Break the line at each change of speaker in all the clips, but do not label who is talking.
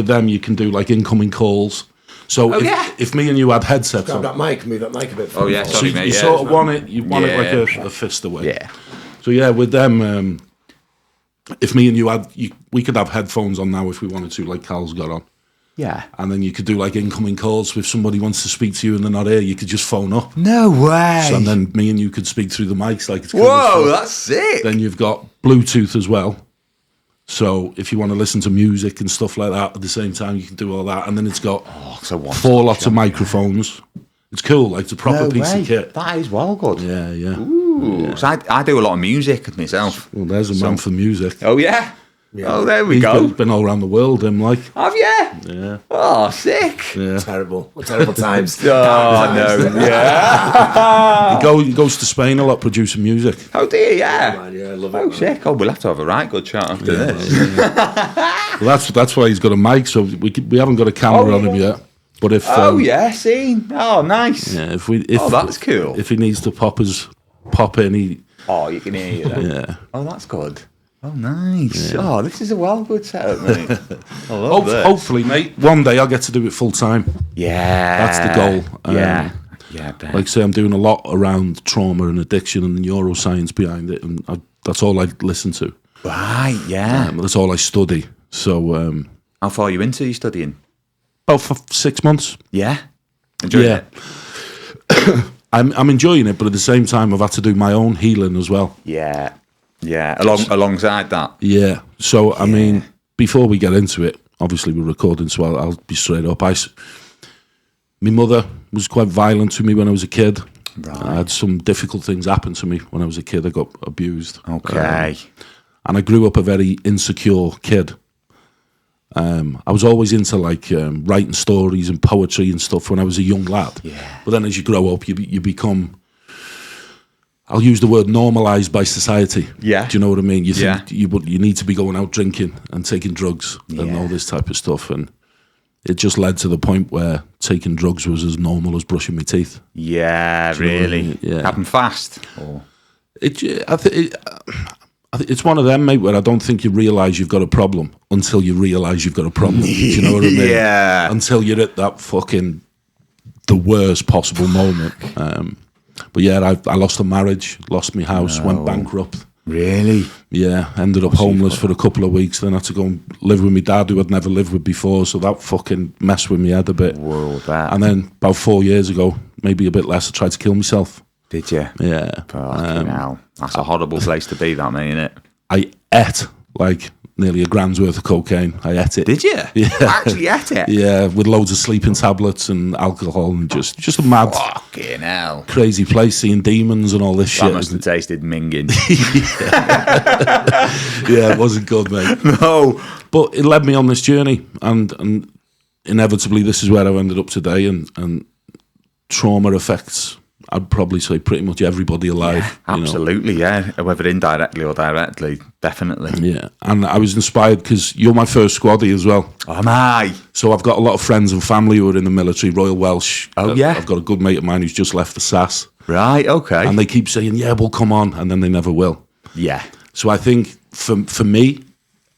with them, you can do like incoming calls. So if me and you had headsets
Grab
on,
that mic, move that mic a bit.
Oh yeah,
so
sorry, mate.
you sort of want it like a fist away.
Yeah.
So yeah, with them, if me and you had, we could have headphones on now if we wanted to, like Cal's got on.
Yeah.
And then you could do like incoming calls. So if somebody wants to speak to you and they're not here, you could just phone up.
No way.
So, and then me and you could speak through the mics like it's
Whoa, that's sick.
Then you've got Bluetooth as well. So if you want to listen to music and stuff like that at the same time, you can do all that. And then it's got 4 lots of microphones. It's cool, like it's a proper piece of kit.
That is well good.
Yeah, yeah.
Ooh. Yeah. So I do a lot of music myself.
Well, there's a man for music.
Oh yeah. Oh, there we go.
He's been all around the world, like.
Have you?
Yeah.
Oh, sick.
Yeah.
Terrible. What terrible times.
Oh, no. Yeah.
He goes to Spain a lot producing music.
Oh, dear, yeah.
Man, yeah, I love it.
Oh, sick. Oh, we'll have to have a right good chat after this.
Yeah. Well, that's why he's got a mic, so we haven't got a camera on him yet. But if
see. Oh, nice.
Yeah, if
that's cool.
If he needs to pop in,
Oh, you can hear you then.
Yeah.
Oh, that's good. Oh, nice. Yeah. Oh, this is a well good setup, mate. I love this.
Hopefully, mate, one day I'll get to do it full time.
Yeah.
That's the goal.
Yeah.
Like I say, I'm doing a lot around trauma and addiction and the neuroscience behind it, and that's all I listen to.
Right, yeah.
That's all I study. So,
how far are you into your studying?
About for 6 months.
Yeah. Enjoying it?
I'm enjoying it, but at the same time, I've had to do my own healing as well.
Yeah. Yeah, alongside that.
Yeah. So, I mean, before we get into it, obviously we're recording, so I'll be straight up. My mother was quite violent to me when I was a kid.
Right.
I had some difficult things happen to me when I was a kid. I got abused.
Okay.
And I grew up a very insecure kid. I was always into like writing stories and poetry and stuff when I was a young lad.
Yeah.
But then as you grow up, you become... I'll use the word normalised by society.
Yeah.
Do you know what I mean? You think you need to be going out drinking and taking drugs and all this type of stuff. And it just led to the point where taking drugs was as normal as brushing my teeth.
Yeah, really?
I mean? Yeah.
Happened fast? Or?
It's one of them, mate, where I don't think you realise you've got a problem until you realise you've got a problem. Do you know what I mean?
Yeah.
Until you're at that fucking... the worst possible moment. But yeah, I lost a marriage, lost my house, went bankrupt.
Really?
Yeah, ended up homeless for a couple of weeks. Then I had to go and live with my dad, who I'd never lived with before. So that fucking messed with me head a bit.
Whoa, that.
And then about 4 years ago, maybe a bit less, I tried to kill myself.
Did you?
Yeah.
Fucking hell. That's a horrible place to be, that, mate, isn't it?
I ate like nearly $1 grand's worth of cocaine. I ate it.
Did you?
Yeah.
Actually ate it?
Yeah, with loads of sleeping tablets and alcohol and just a mad,
fucking hell,
crazy place, seeing demons and all this shit.
That must have tasted minging.
Yeah, it wasn't good, mate.
No.
But it led me on this journey, and inevitably this is where I've ended up today, and trauma affects, I'd probably say, pretty much everybody alive.
Yeah, absolutely, yeah. Whether indirectly or directly, definitely.
Yeah, and I was inspired because you're my first squaddie as well.
Oh, am I?
So I've got a lot of friends and family who are in the military, Royal Welsh.
Oh, yeah?
I've got a good mate of mine who's just left the SAS.
Right, okay.
And they keep saying, yeah, we'll come on, and then they never will.
Yeah.
So I think, for me,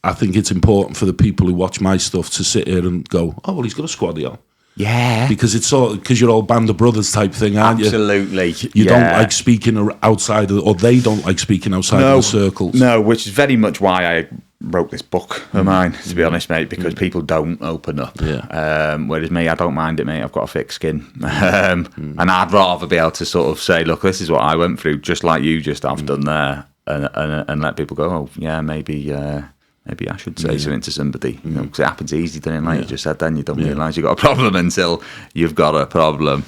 I think it's important for the people who watch my stuff to sit here and go, oh, well, he's got a squaddie on.
Yeah.
Because it's all, because you're all band of brothers type thing, aren't you?
Absolutely.
You don't like speaking outside, or they don't like speaking outside of the circles.
No, which is very much why I wrote this book of mine, to be honest, mate, because people don't open up.
Yeah.
Whereas me, I don't mind it, mate. I've got a thick skin. And I'd rather be able to sort of say, look, this is what I went through, just like you just have done there, and let people go, oh, yeah, maybe I should say something to somebody, you know, because it happens easy, doesn't it? Like you just said then, you don't realise you've got a problem until you've got a problem.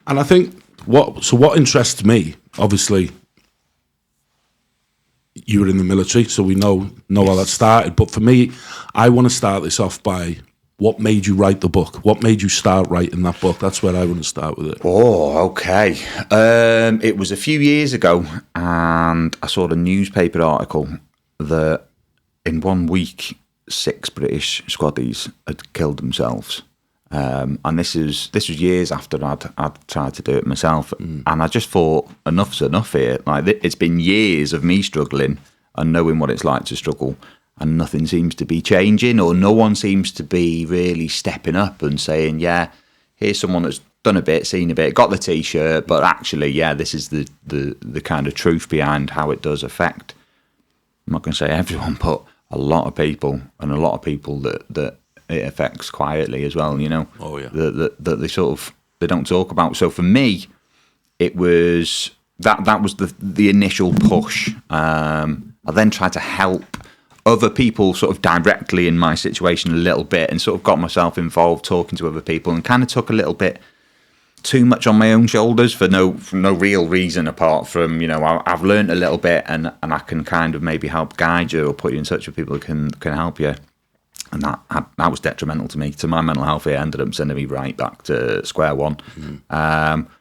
And I think what interests me, obviously, you were in the military, so we know how that started. But for me, I want to start this off by what made you write the book? What made you start writing that book? That's where I want to start with it.
Oh, okay. It was a few years ago, and I saw a newspaper article that in 1 week, 6 British squaddies had killed themselves. And this was years after I'd tried to do it myself. And I just thought, enough's enough here. Like, it's been years of me struggling and knowing what it's like to struggle. and nothing seems to be changing, or no one seems to be really stepping up and saying, yeah, here's someone that's done a bit, seen a bit, got the T-shirt, but actually, yeah, this is the kind of truth behind how it does affect. I'm not going to say everyone, but a lot of people, and a lot of people that it affects quietly as well, you know.
Oh, yeah.
That they sort of, they don't talk about. So for me, it was, that was the initial push. I then tried to help other people sort of directly in my situation a little bit, and sort of got myself involved talking to other people, and kind of took a little bit too much on my own shoulders for no real reason apart from, you know, I've learned a little bit and I can kind of maybe help guide you or put you in touch with people who can help you. And that was detrimental to me, to my mental health. It ended up sending me right back to square one.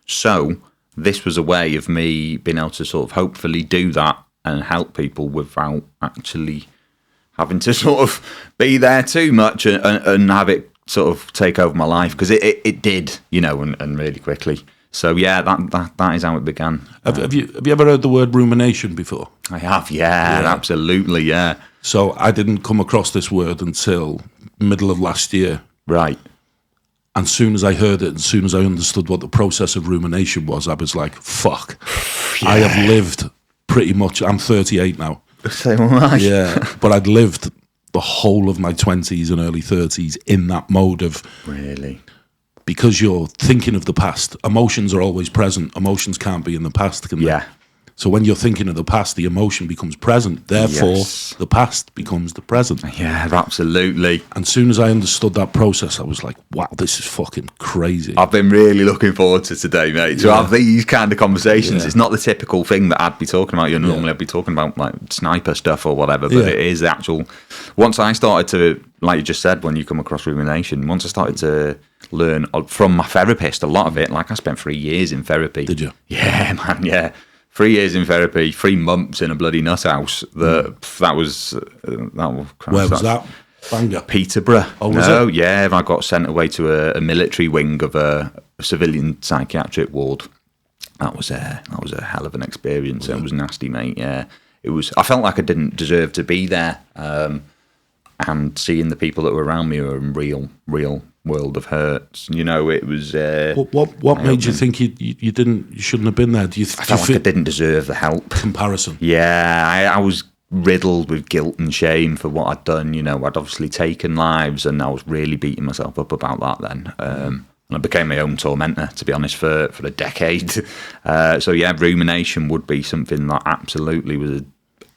So this was a way of me being able to sort of hopefully do that and help people without actually having to sort of be there too much and have it sort of take over my life, because it did, you know, and really quickly. So yeah, that is how it began.
Have you ever heard the word rumination before?
I have, yeah. Absolutely, yeah.
So I didn't come across this word until middle of last year.
Right.
And soon as I heard it, and soon as I understood what the process of rumination was, I was like, fuck. Yeah. I have lived pretty much, I'm 38 now.
Same am I.
Yeah, but I'd lived the whole of my 20s and early 30s in that mode of...
Really?
Because you're thinking of the past, emotions are always present. Emotions can't be in the past, can they?
Yeah.
So when you're thinking of the past, the emotion becomes present. Therefore, the past becomes the present.
Yeah, absolutely.
And as soon as I understood that process, I was like, wow, this is fucking crazy.
I've been really looking forward to today, mate, to have these kind of conversations. It's not the typical thing that I'd be talking about. Normally I'd be talking about like sniper stuff or whatever, but it is the actual... Once I started to, like you just said, when you come across rumination, once I started to learn from my therapist, a lot of it, like I spent 3 years in therapy.
Did you?
Yeah, man, yeah. 3 years in therapy, 3 months in a bloody nut house. That was
where was that? Bangor?
Peterborough.
Oh, was it?
Yeah, I got sent away to a military wing of a civilian psychiatric ward. That was a hell of an experience. It was nasty, mate. Yeah, it was. I felt like I didn't deserve to be there. And seeing the people that were around me were in real world of hurts. You know, it was.
What made you think you shouldn't have been there? I
felt like I didn't deserve the help.
Comparison.
Yeah, I was riddled with guilt and shame for what I'd done. You know, I'd obviously taken lives, and I was really beating myself up about that then. And I became my own tormentor, to be honest, for a decade. So yeah, rumination would be something that absolutely was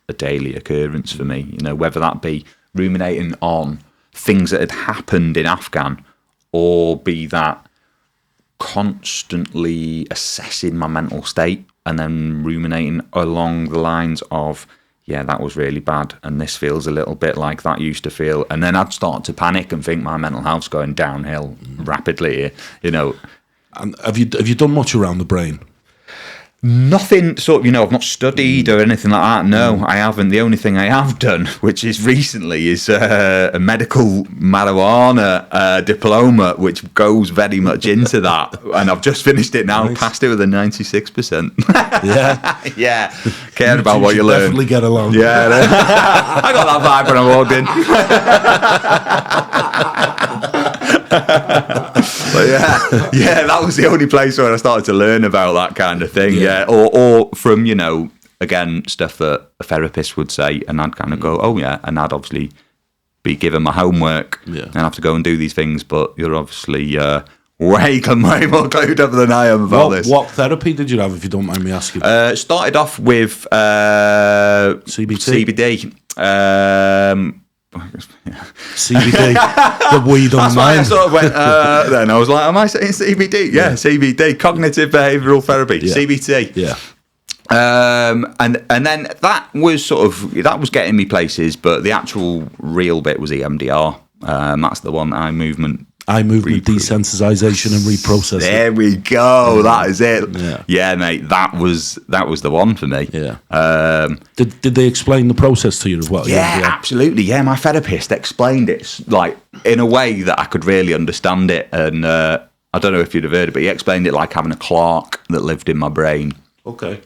a daily occurrence for me. You know, whether that be ruminating on things that had happened in Afghan, or be that constantly assessing my mental state and then ruminating along the lines of, yeah, that was really bad and this feels a little bit like that used to feel. And then I'd start to panic and think my mental health's going downhill rapidly, you know.
And have you done much around the brain?
Nothing sort of, you know, I've not studied or anything like that. No, I haven't. The only thing I have done, which is recently, is a medical marijuana diploma, which goes very much into that. And I've just finished it now, nice. Passed it with a 96%.
Yeah.
Yeah. Care about what you learn.
Definitely get along.
Yeah. I got that vibe when I walked in. But yeah, that was the only place where I started to learn about that kind of thing. Yeah, or from, you know, again, stuff that a therapist would say, and I'd kind of go, oh yeah, and I'd obviously be given my homework and have to go and do these things. But you're obviously way more clued up than I am about this.
What therapy did you have, if you don't mind me asking?
Started off with CBD.
CBD, the weed on
That's why I sort of went, then I was like, am I saying CBD? Yeah, CBD, cognitive behavioural therapy, CBT.
Yeah.
And then that was getting me places, but the actual real bit was EMDR. That's the one, eye movement
desensitization and reprocessing.
There we go. That is it. Yeah, mate. That was the one for me.
Yeah. Did they explain the process to you as well?
Yeah, absolutely. Yeah, my therapist explained it like in a way that I could really understand it. And I don't know if you'd have heard it, but he explained it like having a clock that lived in my brain.
Okay.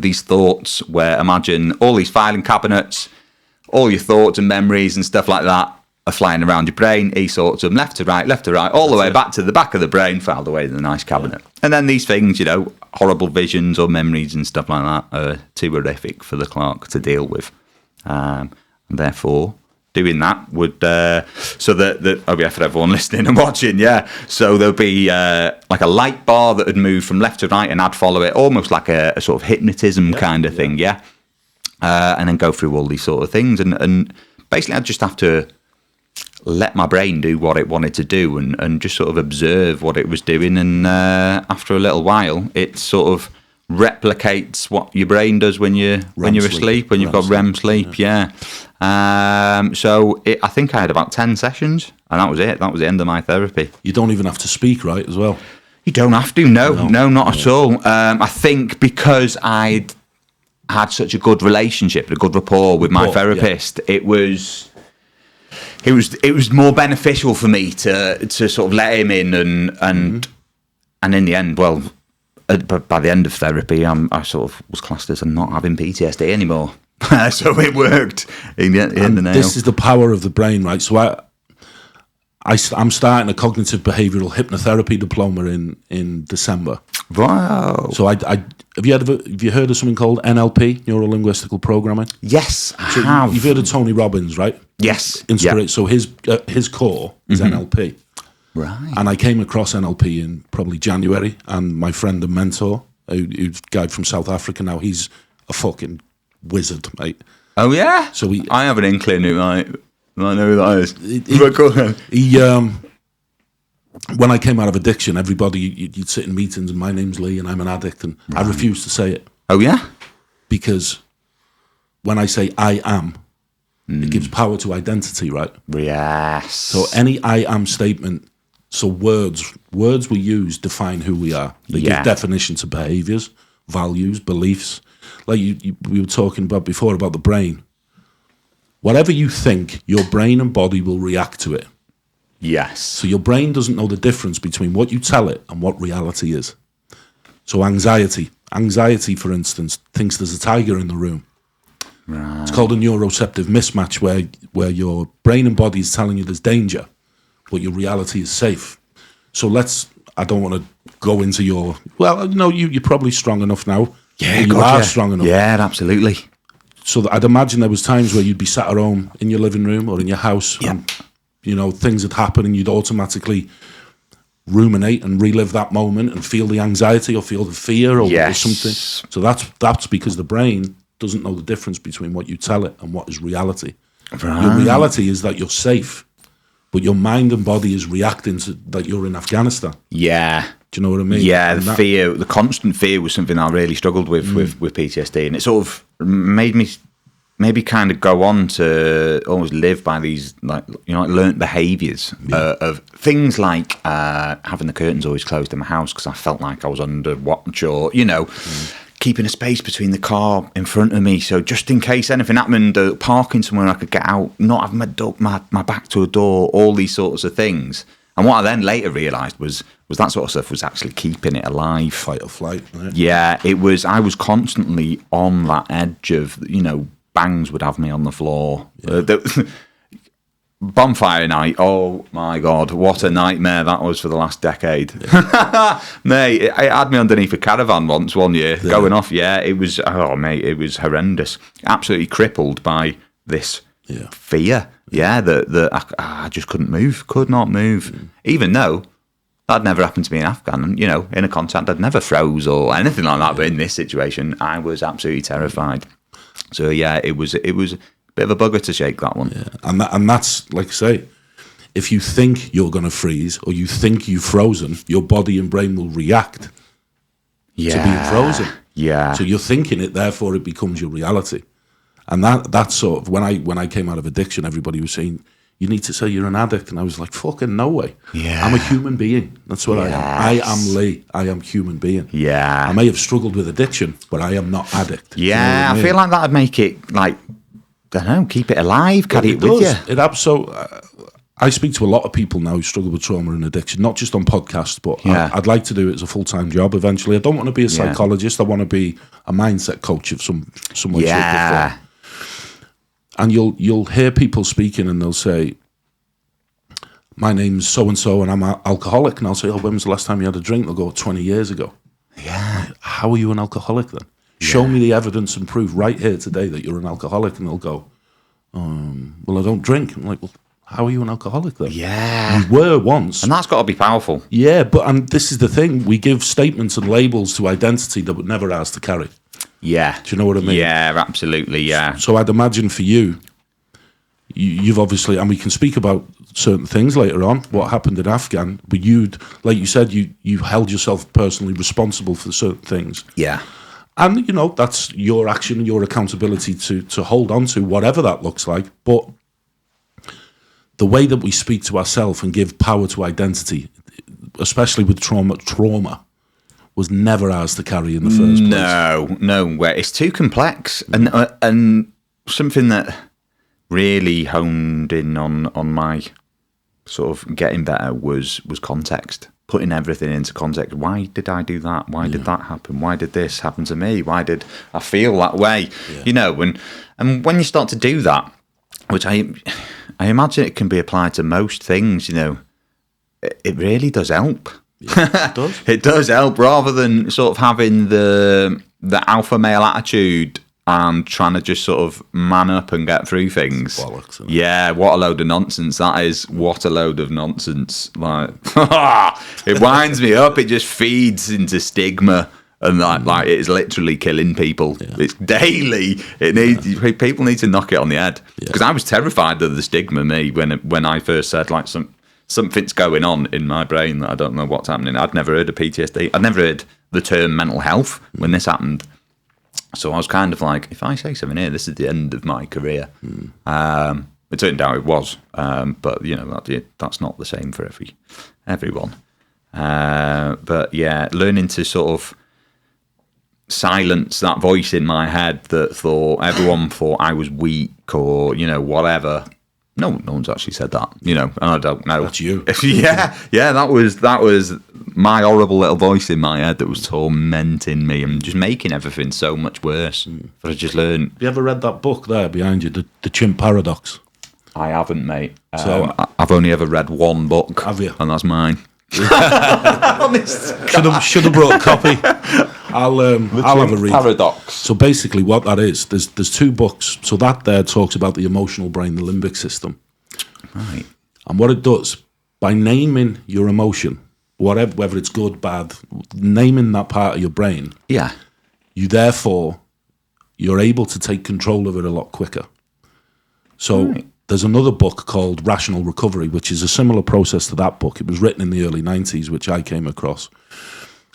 These thoughts where, imagine all these filing cabinets. all your thoughts and memories and stuff like that are flying around your brain. He sorts them left to right, all the way back to the back of the brain, filed away in the nice cabinet. And then these things, horrible visions or memories and stuff like that are too horrific for the clerk to deal with. And therefore, doing that would, so that for everyone listening and watching, so there'll be like a light bar that would move from left to right, and I'd follow it, almost like a sort of hypnotism kind of thing, and then go through all these sort of things, and basically I'd just have to let my brain do what it wanted to do, and just sort of observe what it was doing, and after a little while, it sort of replicates what your brain does when you're asleep, when you've got REM sleep. So I think I had about 10 sessions, and that was it. That was the end of my therapy.
You don't even have to speak, right, as well?
You don't have to. No, not at all. I think because I'd had such a good relationship, a good rapport with my therapist, it was more beneficial for me to sort of let him in, and in the end, well, by the end of therapy, I sort of was classed as not having PTSD anymore. So it worked in the end.
This is the power of the brain, right? So I'm starting a cognitive behavioural hypnotherapy diploma in December.
Wow!
So have you heard of something called NLP, neuro linguistical programming?
Yes, I have.
You've heard of Tony Robbins, right?
Yes.
So his core is NLP.
Right.
And I came across NLP in probably January, and my friend and mentor, who's a guy from South Africa now, he's a fucking wizard, mate.
Oh yeah.
So
I have an inkling who I know who that is.
When I came out of addiction, everybody, you'd sit in meetings and my name's Lee and I'm an addict, and I refused to say it.
Oh yeah? Because
when I say I am, it gives power to identity, right?
Yes.
So any I am statement, so words we use define who we are. They give definition to behaviours, values, beliefs. Like we were talking about before about the brain. Whatever you think, your brain and body will react to it.
Yes.
So your brain doesn't know the difference between what you tell it and what reality is. So anxiety, for instance, thinks there's a tiger in the room.
Right.
It's called a neuroceptive mismatch, where your brain and body is telling you there's danger, but your reality is safe. So I don't want to go into your, you're probably strong enough now.
Yeah,
you are strong enough.
Yeah, absolutely.
So I'd imagine there was times where you'd be sat at home in your living room or in your house, and things had happened, and you'd automatically ruminate and relive that moment and feel the anxiety or feel the fear or something. So that's because the brain doesn't know the difference between what you tell it and what is reality. Right. Your reality is that you're safe, but your mind and body is reacting to that you're in Afghanistan.
Yeah.
Do you know what I mean?
Yeah, the constant fear was something I really struggled with PTSD, and it sort of made me maybe kind of go on to almost live by these learnt behaviours of things like having the curtains always closed in my house because I felt like I was under watch, or keeping a space between the car in front of me, so just in case anything happened, parking somewhere I could get out, not having my back to a door, all these sorts of things. And what I then later realised was that sort of stuff was actually keeping it alive.
Fight or flight. Right?
Yeah, it was. I was constantly on that edge of, bangs would have me on the floor. Yeah. Bonfire night, oh my God, what a nightmare that was for the last decade. Yeah. Mate, it had me underneath a caravan one year, going off. Yeah, it was, it was horrendous. Absolutely crippled by this fear. Yeah, that I just could not move. Even though that never happened to me in Afghan. In a contact, I'd never froze or anything like that. But in this situation, I was absolutely terrified. So yeah, it was a bit of a bugger to shake that one.
Yeah. And that's, like I say, if you think you're going to freeze or you think you've frozen, your body and brain will react to being frozen.
Yeah.
So you're thinking it, therefore it becomes your reality. And that's sort of, when I came out of addiction, everybody was saying, you need to say you're an addict. And I was like, fucking no way.
Yeah.
I'm a human being. That's what I am. I am Lee. I am human being.
Yeah.
I may have struggled with addiction, but I am not addict.
Yeah,
you know what I mean?
feel like that'd make it, like, I don't know, keep it alive, carry it with you.
I speak to a lot of people now who struggle with trauma and addiction, not just on podcasts, but I'd like to do it as a full-time job eventually. I don't want to be a psychologist. I want to be a mindset coach of some way, shape, or form. and you'll hear people speaking, and they'll say, "My name's so and so, and I'm an alcoholic." And I'll say, "Oh, when was the last time you had a drink?" They'll go, 20 years ago.
Yeah.
How are you an alcoholic then? Show me the evidence and proof right here today that you're an alcoholic. And they'll go, "Well, I don't drink." I'm like, "Well, how are you an alcoholic then?"
Yeah.
You were once.
And that's got to be powerful.
Yeah, and this is the thing. We give statements and labels to identity that we're never asked to carry.
Yeah.
Do you know what I mean?
Yeah, absolutely, yeah.
So I'd imagine for you've obviously, and we can speak about certain things later on, what happened in Afghan, but like you said, you held yourself personally responsible for certain things.
Yeah.
And, that's your action and your accountability to hold on to, whatever that looks like. But the way that we speak to ourselves and give power to identity, especially with trauma was never ours to carry in the first place.
No, where it's too complex. And something that really honed in on my sort of getting better was context. Putting everything into context. Why did I do that? Why did that happen? Why did this happen to me? Why did I feel that way? Yeah. And when you start to do that, which I imagine it can be applied to most things, it really does help.
Yeah, it does.
It does help, rather than sort of having the alpha male attitude and trying to just sort of man up and get through things.
Bollocks,
yeah, what a load of nonsense that is. What a load of nonsense. Like, it winds me up. It just feeds into stigma. And like it is literally killing people. Yeah. It's daily. People need to knock it on the head. Because I was terrified of the stigma, when I first said like something's going on in my brain that I don't know what's happening. I'd never heard of PTSD. I'd never heard the term mental health when this happened. So I was kind of like, if I say something here, this is the end of my career. It turned out it was, but that's not the same for everyone. But yeah, learning to sort of silence that voice in my head that everyone thought I was weak or whatever. No one's actually said that, and I don't know.
That's you.
yeah, that was my horrible little voice in my head that was tormenting me and just making everything so much worse. But I just learned.
Have you ever read that book there behind you, the Chimp Paradox?
I haven't, mate. So I've only ever read one book.
Have you?
And that's mine.
Should have brought a copy. I'll have a read.
Paradox.
So basically what that is, there's two books. So that there talks about the emotional brain, the limbic system.
Right.
And what it does, by naming your emotion, whether it's good, bad, naming that part of your brain, you're able to take control of it a lot quicker. So there's another book called Rational Recovery, which is a similar process to that book. It was written in the early 90s, which I came across.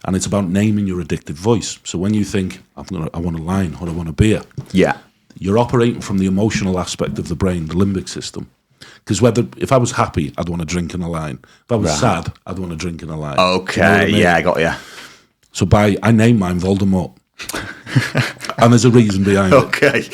And it's about naming your addictive voice. So when you think, I want a line or I want a beer, you're operating from the emotional aspect of the brain, the limbic system. Because if I was happy, I'd want to drink in a line. If I was sad, I'd want to drink in a line.
Okay, you know I got you.
So I named mine Voldemort. And there's a reason behind it.
Okay.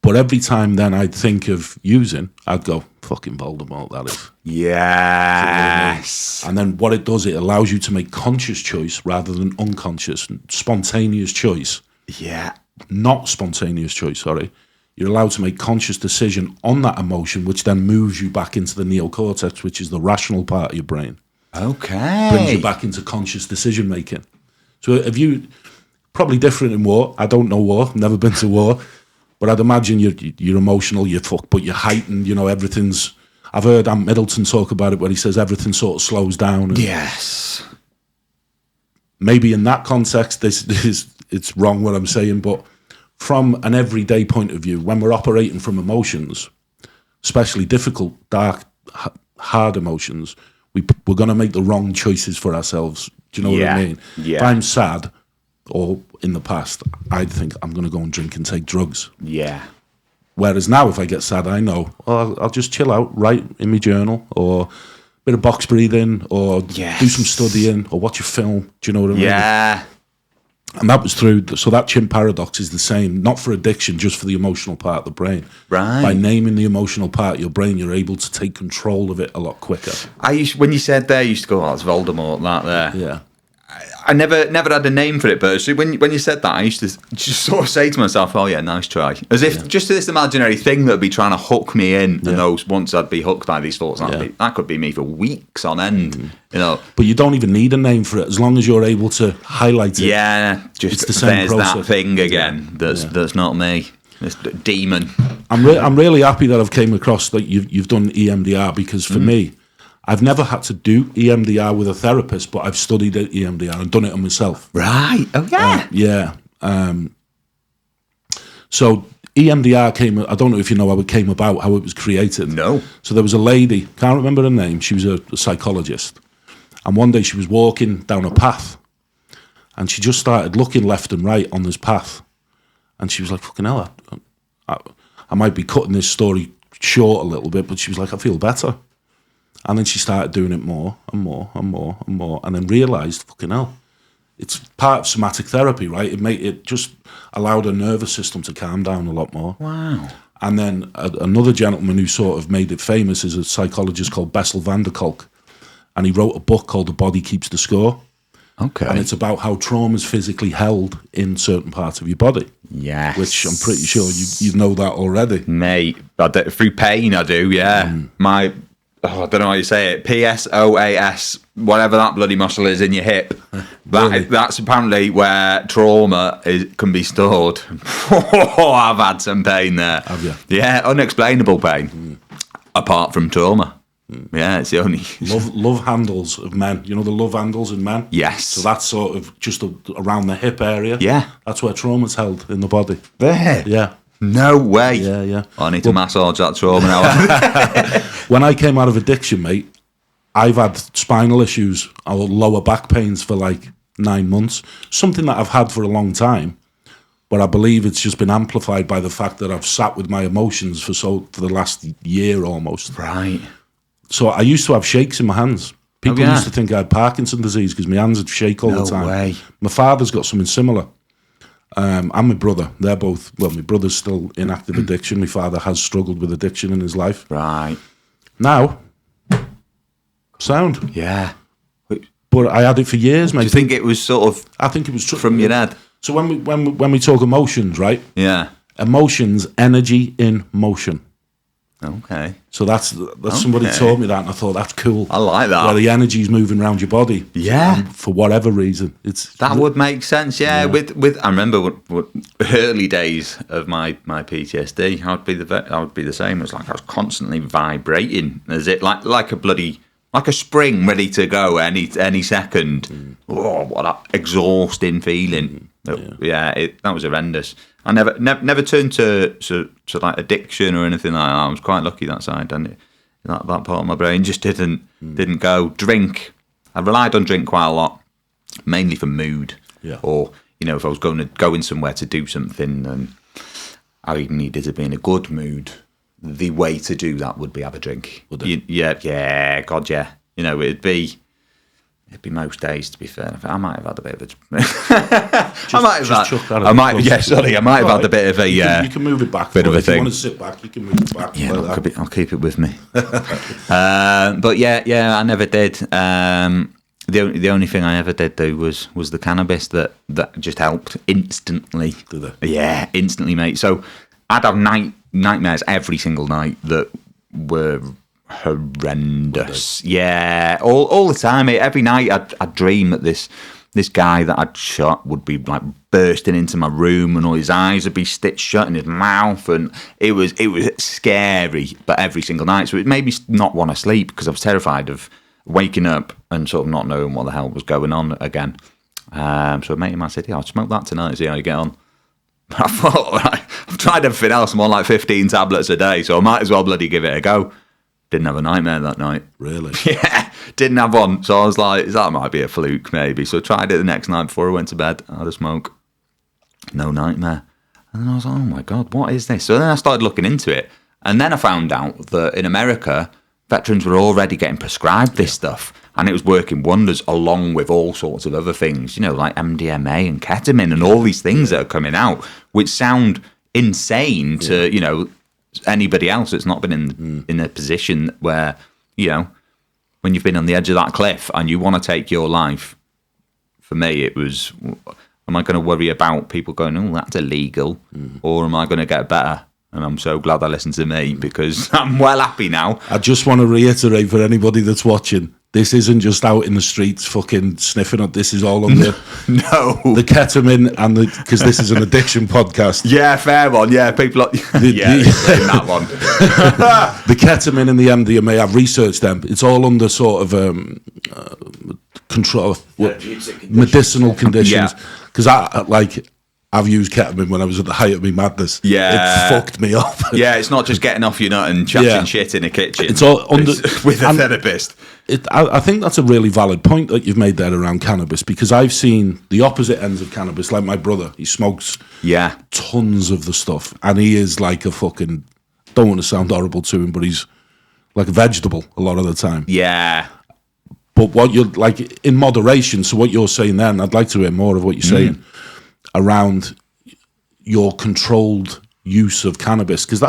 But every time then I'd think of using, I'd go, fucking Voldemort, that is.
Yes.
And then what it does, it allows you to make conscious choice rather than unconscious, spontaneous choice.
Yeah.
Not spontaneous choice, sorry. You're allowed to make conscious decision on that emotion, which then moves you back into the neocortex, which is the rational part of your brain.
Okay.
Brings you back into conscious decision making. So have you, probably different in war, I don't know war, never been to war, but I'd imagine you're emotional, but you're heightened, everything's... I've heard Ant Middleton talk about it where he says everything sort of slows down.
Yes.
Maybe in that context, it's wrong what I'm saying, but from an everyday point of view, when we're operating from emotions, especially difficult, dark, hard emotions, we're going to make the wrong choices for ourselves. Do you know what I mean?
Yeah.
If I'm sad, or in the past, I'd think I'm going to go and drink and take drugs.
Yeah.
Whereas now, if I get sad, I know, I'll just chill out, write in my journal, or a bit of box breathing, or do some studying, or watch a film. Do you know what I mean?
Yeah.
And that was so that Chimp Paradox is the same, not for addiction, just for the emotional part of the brain.
Right.
By naming the emotional part of your brain, you're able to take control of it a lot quicker.
When you said there, I used to go, it's Voldemort, that there.
Yeah.
I never had a name for it, but so when you said that, I used to just sort of say to myself, "Oh yeah, nice try," as if just this imaginary thing that would be trying to hook me in. And those once I'd be hooked by these thoughts, that could be me for weeks on end. You know,
but you don't even need a name for it as long as you're able to highlight it.
Yeah, just
it's the same
there's
process.
that thing again. That's not me. This demon.
I'm really happy that I've came across that you've done EMDR, because for me, I've never had to do EMDR with a therapist, but I've studied EMDR and done it on myself.
Right. Oh yeah.
So EMDR came. I don't know if you know how it came about, how it was created.
No.
So there was a lady, can't remember her name. She was a psychologist, and one day she was walking down a path, and she just started looking left and right on this path, and she was like, "Fucking hell, I might be cutting this story short a little bit," but she was like, "I feel better." And then she started doing it more and more and more and more, and then realised, fucking hell, it's part of somatic therapy, right? It just allowed her nervous system to calm down a lot more.
Wow.
And then another gentleman who sort of made it famous is a psychologist called Bessel van der Kolk, and he wrote a book called The Body Keeps the Score.
Okay.
And it's about how trauma is physically held in certain parts of your body.
Yes.
Which I'm pretty sure you know that already.
Mate, through pain I do, yeah. I don't know how you say it, PSOAS, whatever that bloody muscle is in your hip. That's apparently where trauma can be stored. I've had some pain there.
Have you?
Yeah, unexplainable pain, apart from trauma. Yeah, it's the only...
love handles of men. You know the love handles in men?
Yes.
So that's sort of just around the hip area.
Yeah.
That's where trauma's held in the body.
There?
Yeah.
No way.
Yeah.
I need to massage that trauma now.
When I came out of addiction, mate, I've had spinal issues or lower back pains for like 9 months. Something that I've had for a long time, but I believe it's just been amplified by the fact that I've sat with my emotions for the last year almost.
Right.
So I used to have shakes in my hands. People used to think I had Parkinson's disease because my hands would shake all the time.
No way.
My father's got something similar. And my brother, they're both, well, my brother's still in active addiction. My father has struggled with addiction in his life.
Right.
Now, sound.
Yeah.
But I had it for years, mate.
Do you think it was sort of...
I think it was
from your dad?
So when we talk emotions, right?
Yeah.
Emotions, energy in motion.
Okay.
So that's somebody told me that, and I thought that's cool.
I like that.
Where the energy's moving around your body.
Yeah.
For whatever reason,
that would make sense. Yeah. With I remember what early days of my PTSD, I would be the same. It was like I was constantly vibrating, as it like a spring ready to go any second. Oh, what an exhausting feeling. That was horrendous. I never turned to like addiction or anything like that. I was quite lucky that side, and that part of my brain just didn't go. Drink. I relied on drink quite a lot, mainly for mood.
Yeah.
Or if I was going somewhere to do something and I needed to be in a good mood, the way to do that would be have a drink.
Would it?
Yeah. God, yeah. It'd be most days, to be fair. I might have had a bit of a... I might have had a bit of a...
You can move it back.
Bit of a thing.
If you want to sit back, you can move it back.
Yeah, I'll keep it with me. But yeah, I never did. The only thing I ever did do was the cannabis that just helped instantly.
Did it?
Yeah, instantly, mate. So I'd have nightmares every single night that were horrendous. Yeah, all the time. Every night I'd dream that this guy that I'd shot would be like bursting into my room, and all his eyes would be stitched shut in his mouth, and it was scary. But every single night, so it made me not want to sleep because I was terrified of waking up and sort of not knowing what the hell was going on again. So a mate of mine said, "Yeah, I'll smoke that tonight and see how you get on." I thought, right, I've tried everything else. I'm on like 15 tablets a day, so I might as well bloody give it a go. Didn't have a nightmare that night.
Really?
Yeah, didn't have one. So I was like, that might be a fluke maybe. So I tried it the next night before I went to bed. I had a smoke. No nightmare. And then I was like, oh my God, what is this? So then I started looking into it. And then I found out that in America, veterans were already getting prescribed this stuff. And it was working wonders along with all sorts of other things, like MDMA and ketamine and all these things that are coming out, which sound insane to, anybody else that's not been in a position where, when you've been on the edge of that cliff and you want to take your life for me, it was, am I going to worry about people going, oh, that's illegal, or am I going to get better? And I'm so glad I listened to me, because I'm well happy now.
I just want to reiterate for anybody that's watching, this isn't just out in the streets fucking sniffing it. This is all on the ketamine, and because this is an addiction podcast.
Yeah, fair one. Yeah, people are, that one.
The ketamine and the MDMA, I've researched them. It's all under sort of control, medicinal conditions. Because I've used ketamine when I was at the height of my madness.
Yeah.
It fucked me up.
Yeah, it's not just getting off your nut and chatting shit in a kitchen.
It's all under
with a therapist.
I think that's a really valid point that you've made there around cannabis, because I've seen the opposite ends of cannabis. Like my brother, he smokes tons of the stuff, and he is like a fucking, don't want to sound horrible to him, but he's like a vegetable a lot of the time.
Yeah.
But what you're like in moderation, so what you're saying then, I'd like to hear more of what you're saying around your controlled use of cannabis, because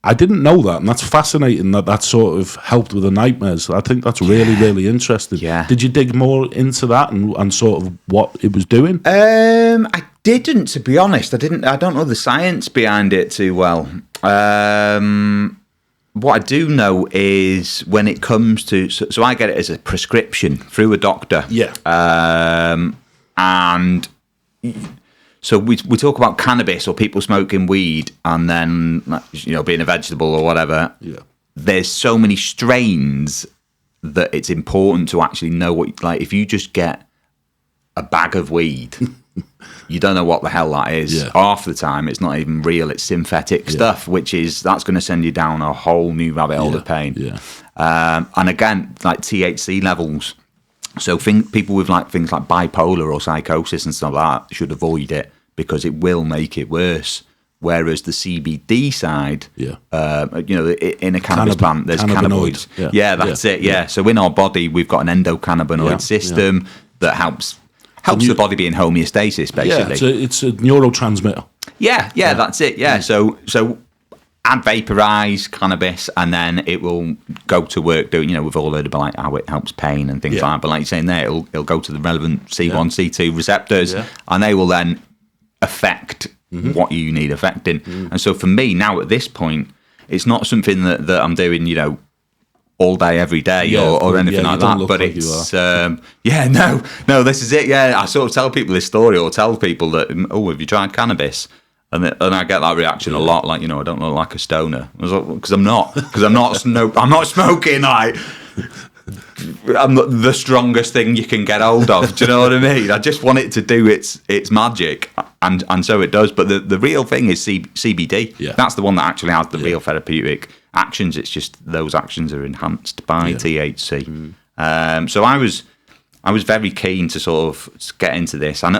I didn't know that, and that's fascinating that sort of helped with the nightmares. I think that's really, really interesting.
Yeah.
Did you dig more into that and sort of what it was doing?
I didn't, to be honest. I don't know the science behind it too well. What I do know is when it comes to, so I get it as a prescription through a doctor.
Yeah.
And so we talk about cannabis or people smoking weed, and then being a vegetable or whatever.
Yeah.
There's so many strains that it's important to actually know what. Like, if you just get a bag of weed, you don't know what the hell that is.
Yeah.
Half the time, it's not even real; it's synthetic stuff, that's going to send you down a whole new rabbit hole of pain.
Yeah.
And again, like THC levels. So people with things like bipolar or psychosis and stuff like that should avoid it, because it will make it worse. Whereas the CBD side, in a cannabis plant, there's cannabinoids. Yeah, that's it. Yeah. So in our body, we've got an endocannabinoid system that helps the body be in homeostasis, basically.
Yeah, it's a neurotransmitter.
Yeah, that's it. Yeah. So I'd vaporize cannabis, and then it will go to work doing, we've all heard about how it helps pain and things like that. But like you're saying there, it'll go to the relevant C1, C2 receptors, and they will then affect what you need affecting. And so for me now at this point, it's not something that I'm doing, all day, every day or anything like that. But it's, no, this is it. Yeah. I sort of tell people this story, or tell people that, have you tried cannabis? And I get that reaction a lot, like, I don't look like a stoner. I was like, because I'm not I'm not smoking. Like, I'm not the strongest thing you can get hold of. Do you know what I mean? I just want it to do its magic, and so it does. But the real thing is CBD. Yeah. That's the one that actually has the real therapeutic actions. It's just those actions are enhanced by THC. So I was very keen to sort of get into this, and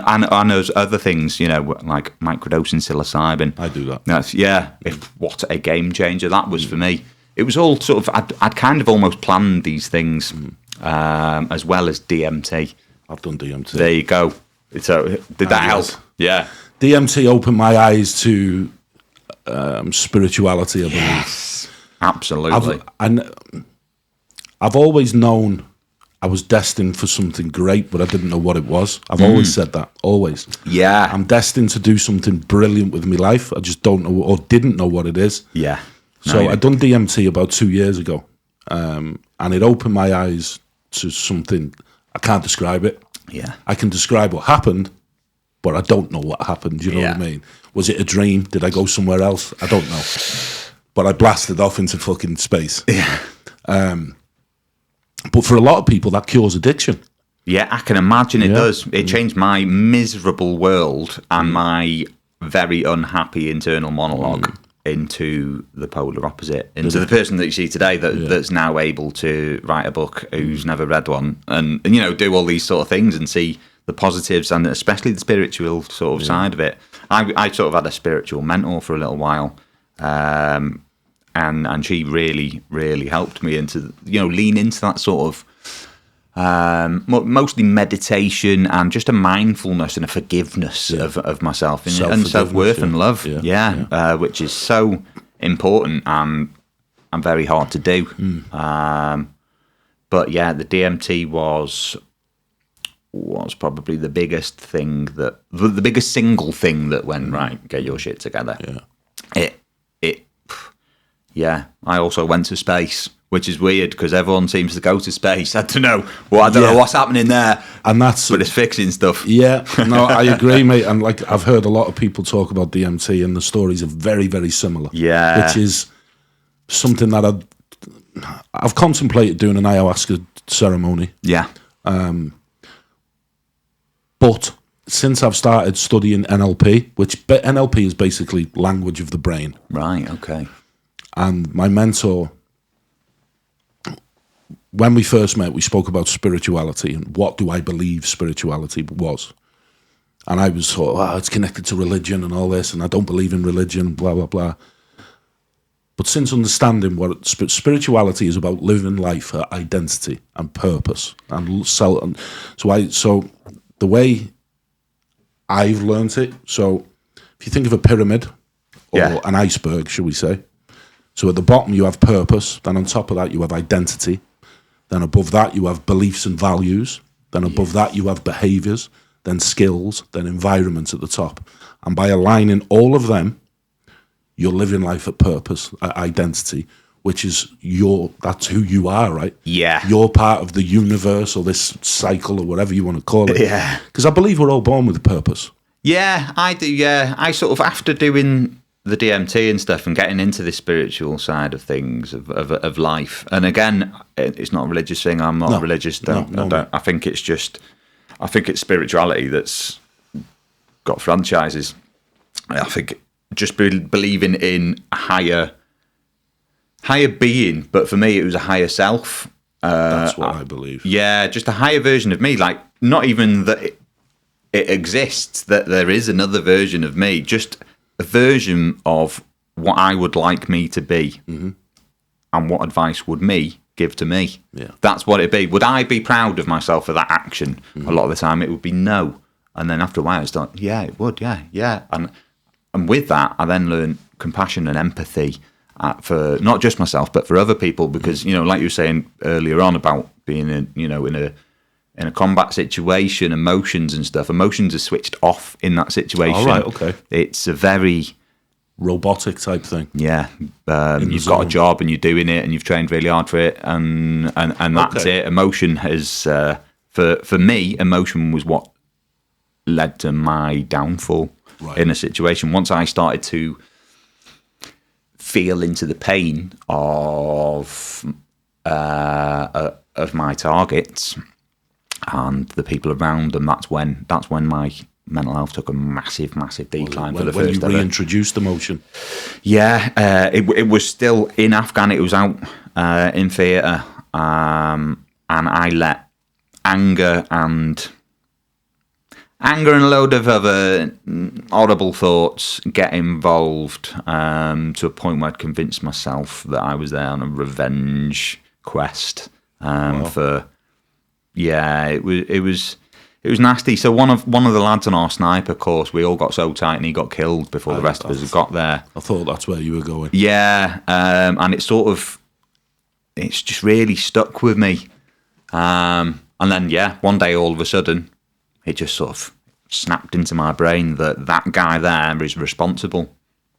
there's other things, like microdosing psilocybin.
I do that.
What a game changer that was for me. It was all sort of, I'd kind of almost planned these things, as well as DMT.
I've done DMT.
There you go. So did that help? Yeah.
DMT opened my eyes to spirituality, I believe.
Yes, absolutely.
I've always known I was destined for something great, but I didn't know what it was. I've always said that, always.
Yeah.
I'm destined to do something brilliant with my life. I just don't know, or didn't know what it is.
Yeah.
So I done DMT about 2 years ago, and it opened my eyes to something. I can't describe it.
Yeah.
I can describe what happened, but I don't know what happened. Do you know what I mean? Was it a dream? Did I go somewhere else? I don't know. But I blasted off into fucking space.
Yeah.
But for a lot of people, that cures addiction.
Yeah, I can imagine it does. It changed my miserable world and my very unhappy internal monologue into the polar opposite, into the person that you see today that's now able to write a book, who's never read one, and do all these sort of things and see the positives, and especially the spiritual sort of side of it. I sort of had a spiritual mentor for a little while, and she really, really helped me into, lean into that sort of mostly meditation and just a mindfulness and a forgiveness of myself and self-worth and love. Which is so important and very hard to do. But the DMT was was probably the biggest thing the biggest single thing that went, right, get your shit together.
Yeah.
Yeah. I also went to space, which is weird because everyone seems to go to space. I don't know. Well, I don't know what's happening there.
And but
it's fixing stuff.
Yeah. No, I agree, mate. And like, I've heard a lot of people talk about DMT, and the stories are very, very similar.
Yeah.
Which is something that I've contemplated doing an ayahuasca ceremony.
Yeah.
But since I've started studying NLP, which NLP is basically language of the brain.
Right, okay.
And my mentor, when we first met, we spoke about spirituality and what do I believe spirituality was. And I was sort of, it's connected to religion and all this, and I don't believe in religion, blah, blah, blah. But since understanding what spirituality is about, living life for identity and purpose, and so the way I've learnt it. So if you think of a pyramid or an iceberg, shall we say? So at the bottom you have purpose, then on top of that you have identity, then above that you have beliefs and values, then above that you have behaviours, then skills, then environment at the top. And by aligning all of them, you're living life at purpose, at identity, which is that's who you are, right?
Yeah.
You're part of the universe or this cycle or whatever you want to call it.
Yeah.
Because I believe we're all born with a purpose.
Yeah, I do, yeah. I sort of, after doing the DMT and stuff and getting into the spiritual side of things, of life, and again, it's not a religious thing, I'm not religious, I think it's spirituality that's got franchises. I think just believing in a higher being, but for me it was a higher self.
That's what I believe.
Yeah, just a higher version of me, like not even that it exists, that there is another version of me, just a version of what I would like me to be, and what advice would me give to me.
Yeah.
That's what it'd be. Would I be proud of myself for that action? A lot of the time it would be no. And then after a while it's like, yeah, it would, yeah. And with that, I then learned compassion and empathy for not just myself, but for other people, because, like you were saying earlier on about being in a combat situation, emotions and stuff. Emotions are switched off in that situation.
All right, okay.
It's a very
robotic type thing.
Yeah, you've got a job and you're doing it and you've trained really hard for it, and that's it. Emotion has for me, emotion was what led to my downfall in a situation. Once I started to feel into the pain of my targets and the people around them, that's when my mental health took a massive decline for the first ever.
When you reintroduced emotion?
Yeah, it was still in Afghan. It was out in theatre, and I let anger and a load of other horrible thoughts get involved, to a point where I'd convinced myself that I was there on a revenge quest for. Yeah, it was nasty. So one of the lads on our sniper course, we all got so tight and he got killed before the rest of us got there.
I thought that's where you were going.
Yeah, and it's just really stuck with me. And then one day all of a sudden, it just sort of snapped into my brain that guy there is responsible.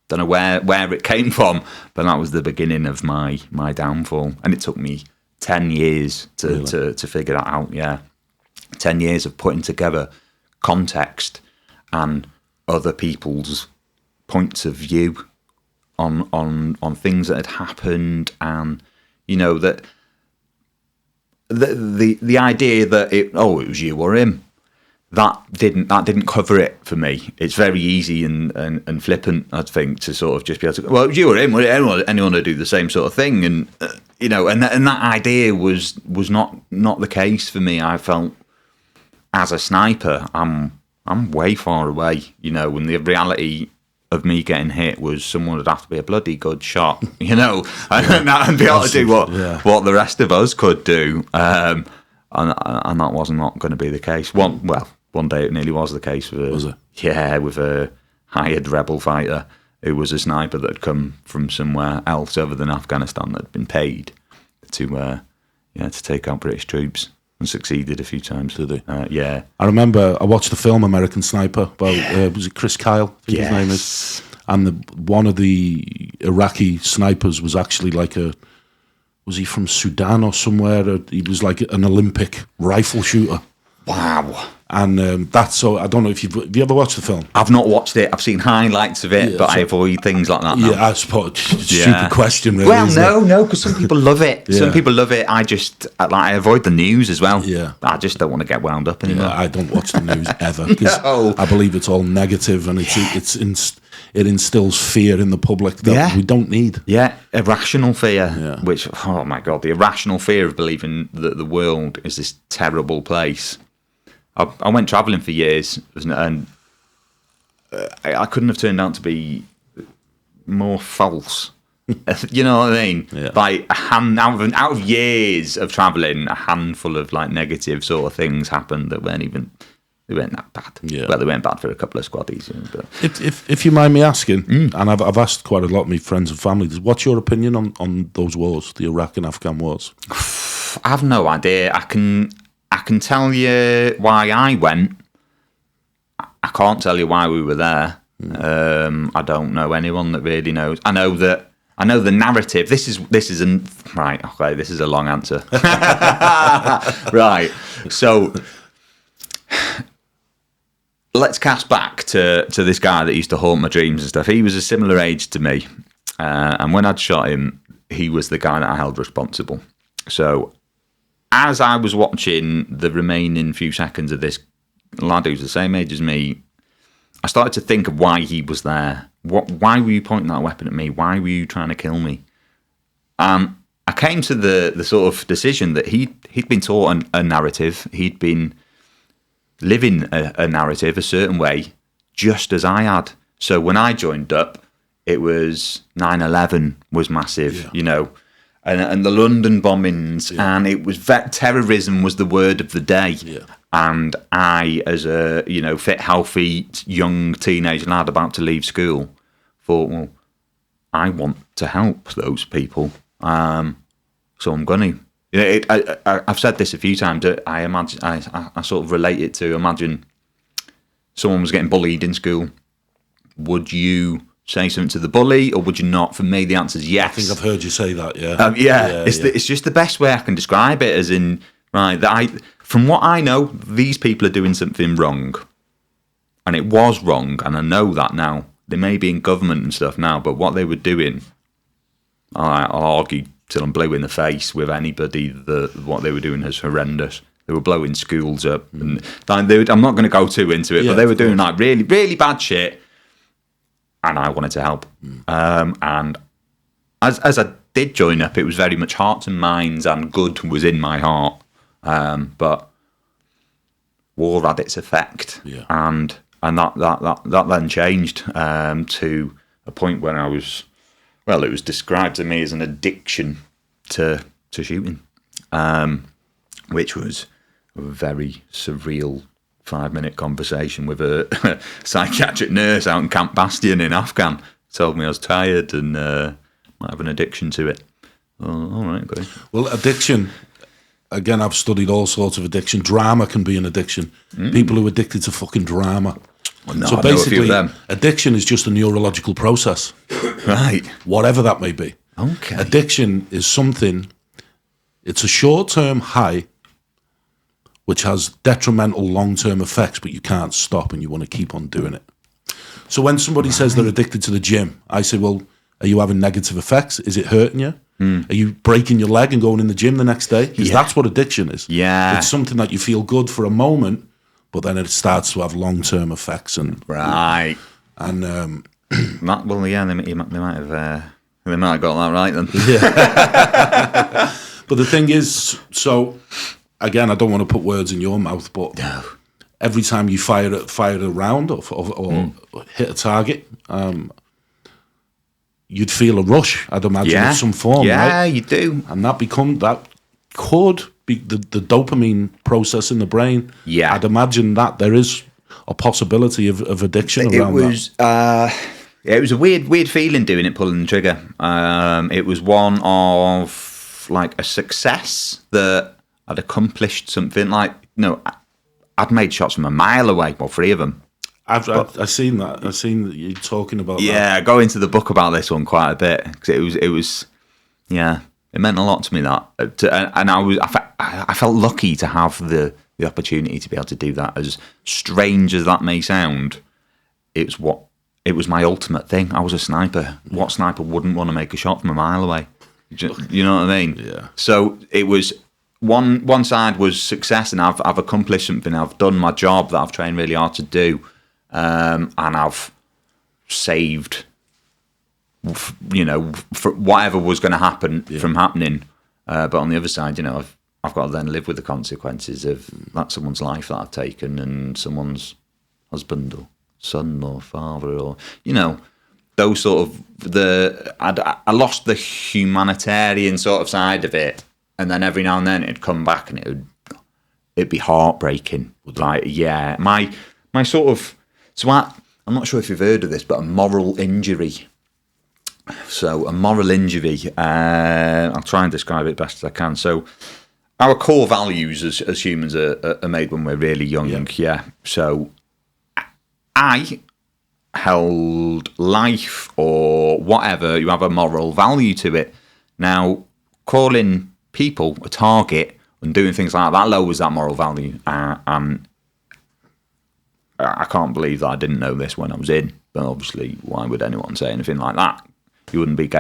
Don't know where it came from, but that was the beginning of my downfall, and it took me 10 years to figure that out. Yeah, 10 years of putting together context and other people's points of view on things that had happened, and that the idea that it was you or him, that didn't cover it for me. It's very easy and flippant, I think, to sort of just be able to go, well, it was you or him, anyone would do the same sort of thing, and and that idea was not the case for me. I felt as a sniper, I'm way far away, when the reality of me getting hit was someone would have to be a bloody good shot, and be able to do what the rest of us could do, and that was not going to be the case. One day it nearly was the case.
Was it?
Yeah, with a hired rebel fighter who was a sniper that had come from somewhere else other than Afghanistan, that had been paid to take out British troops. and succeeded a few times.
Did he?
Yeah.
I remember I watched the film American Sniper about was it Chris Kyle? I think his name is. And one of the Iraqi snipers was actually like was he from Sudan or somewhere? He was like an Olympic rifle shooter.
Wow.
And that's so. I don't know if have you ever watched the film?
I've not watched it. I've seen highlights of it, but I avoid things like that now.
Yeah, I suppose. Stupid question, really.
Well, no, because some people love it. Yeah. Some people love it. I avoid the news as well.
Yeah.
I just don't want to get wound up anymore.
Yeah, I don't watch the news ever because I believe it's all negative and it instills fear in the public that we don't need.
Yeah, irrational fear, which, oh my God, the irrational fear of believing that the world is this terrible place. I went travelling for years, and I couldn't have turned out to be more false. You know what I mean?
Yeah.
Like out of years of travelling, a handful of like negative sort of things happened that they weren't that bad.
Yeah.
Well, they weren't bad for a couple of squaddies. But
if you mind me asking, and I've asked quite a lot of my friends and family, what's your opinion on those wars, the Iraq and Afghan wars?
I have no idea. I can tell you why I went. I can't tell you why we were there. I don't know anyone that really knows. I know the narrative. This is right. Okay, this is a long answer. Right. So let's cast back to this guy that used to haunt my dreams and stuff. He was a similar age to me, and when I'd shot him, he was the guy that I held responsible. So as I was watching the remaining few seconds of this lad who's the same age as me, I started to think of why he was there. Why were you pointing that weapon at me? Why were you trying to kill me? I came to the sort of decision that he'd been taught a narrative. He'd been living a narrative a certain way, just as I had. So when I joined up, it was 9/11 was massive, you know, and the London bombings, and it was terrorism was the word of the day. Yeah. And I, as a fit, healthy, young teenage lad about to leave school, thought, well, I want to help those people, so I'm gonna. I've said this a few times. I imagine I sort of relate it to imagine someone was getting bullied in school. Would you say something to the bully, or would you not? For me, the answer is yes.
I think I've heard you say that. Yeah.
It's just the best way I can describe it. As in, right, from what I know, these people are doing something wrong, and it was wrong, and I know that now. They may be in government and stuff now, but what they were doing, I'll argue till I'm blue in the face with anybody that what they were doing is horrendous. They were blowing schools up, and I'm not going to go too into it, but they were doing like really, really bad shit, and I wanted to help. And as I did join up, it was very much hearts and minds, and good was in my heart. But war had its effect, and that then changed to a point where I was. Well, it was described to me as an addiction to shooting, which was a very surreal 5-minute conversation with a psychiatric nurse out in Camp Bastion in Afghan. Told me I was tired and might have an addiction to it. Oh, all right, great.
Well, addiction, again, I've studied all sorts of addiction. Drama can be an addiction. People who are addicted to fucking drama.
Well, no,
so basically, addiction is just a neurological process.
Right.
Whatever that may be.
Okay.
Addiction is something, it's a short-term high which has detrimental long-term effects, but you can't stop and you want to keep on doing it. So when somebody says they're addicted to the gym, I say, well, are you having negative effects? Is it hurting you? Are you breaking your leg and going in the gym the next day? Because that's what addiction is.
Yeah.
It's something that you feel good for a moment, but then it starts to have long-term effects. And
right.
And
well, yeah, they might have got that right then.
Yeah. But the thing is, so again, I don't want to put words in your mouth, but every time you fire a round or hit a target, you'd feel a rush, I'd imagine, of some form,
yeah,
right?
You do.
And that could be the dopamine process in the brain.
Yeah.
I'd imagine that there is a possibility of addiction around that.
It was a weird feeling doing it, pulling the trigger. It was one of like a success that I'd accomplished something. Like, I'd made shots from a mile away, well, 3 of them.
I've seen that. I've seen that you're talking about that.
Yeah, I go into the book about this one quite a bit, because it was, it meant a lot to me, that. And I felt lucky to have the opportunity to be able to do that. As strange as that may sound, it was my ultimate thing. I was a sniper. What sniper wouldn't want to make a shot from a mile away? You know what I mean?
Yeah.
So it was one side was success, and I've accomplished something. I've done my job that I've trained really hard to do, and I've saved, for whatever was going to happen from happening. But on the other side, I've got to then live with the consequences of that someone's life that I've taken, and someone's husband or son or father, or those sort of I lost the humanitarian sort of side of it, and then every now and then it'd come back and it'd be heartbreaking. Like, yeah, my sort of, I'm not sure if you've heard of this, but a moral injury. So a moral injury, I'll try and describe it best as I can. So our core values as humans are made when we're really young. Yeah. So I held life or whatever, you have a moral value to it. Now, calling people a target and doing things like that lowers that moral value. And I can't believe that I didn't know this when I was in. But obviously, why would anyone say anything like that? You wouldn't be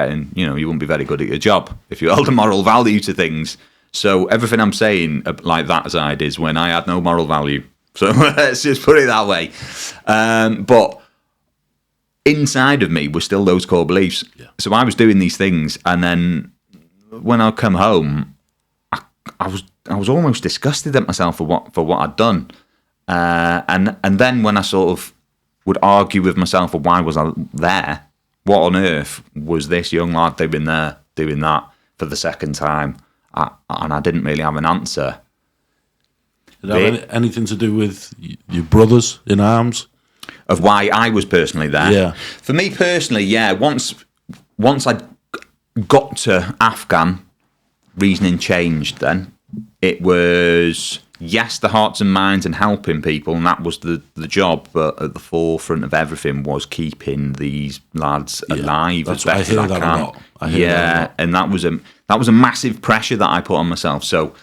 you wouldn't be very good at your job if you held a moral value to things. So everything I'm saying like that aside is when I had no moral value. So let's just put it that way. But inside of me were still those core beliefs. Yeah. So I was doing these things, and then when I come home, I was almost disgusted at myself for what I'd done. And then when I sort of would argue with myself, well, why was I there? What on earth was this young lad doing there, doing that for the second time? And I didn't really have an answer.
Did it have anything to do with your brothers in arms?
Of why I was personally there?
Yeah.
For me personally, yeah. Once I got to Afghan, reasoning changed then. It was, yes, the hearts and minds and helping people, and that was the job, but at the forefront of everything was keeping these lads alive as best as I can. A lot. I hear that a lot. And that was a massive pressure that I put on myself. So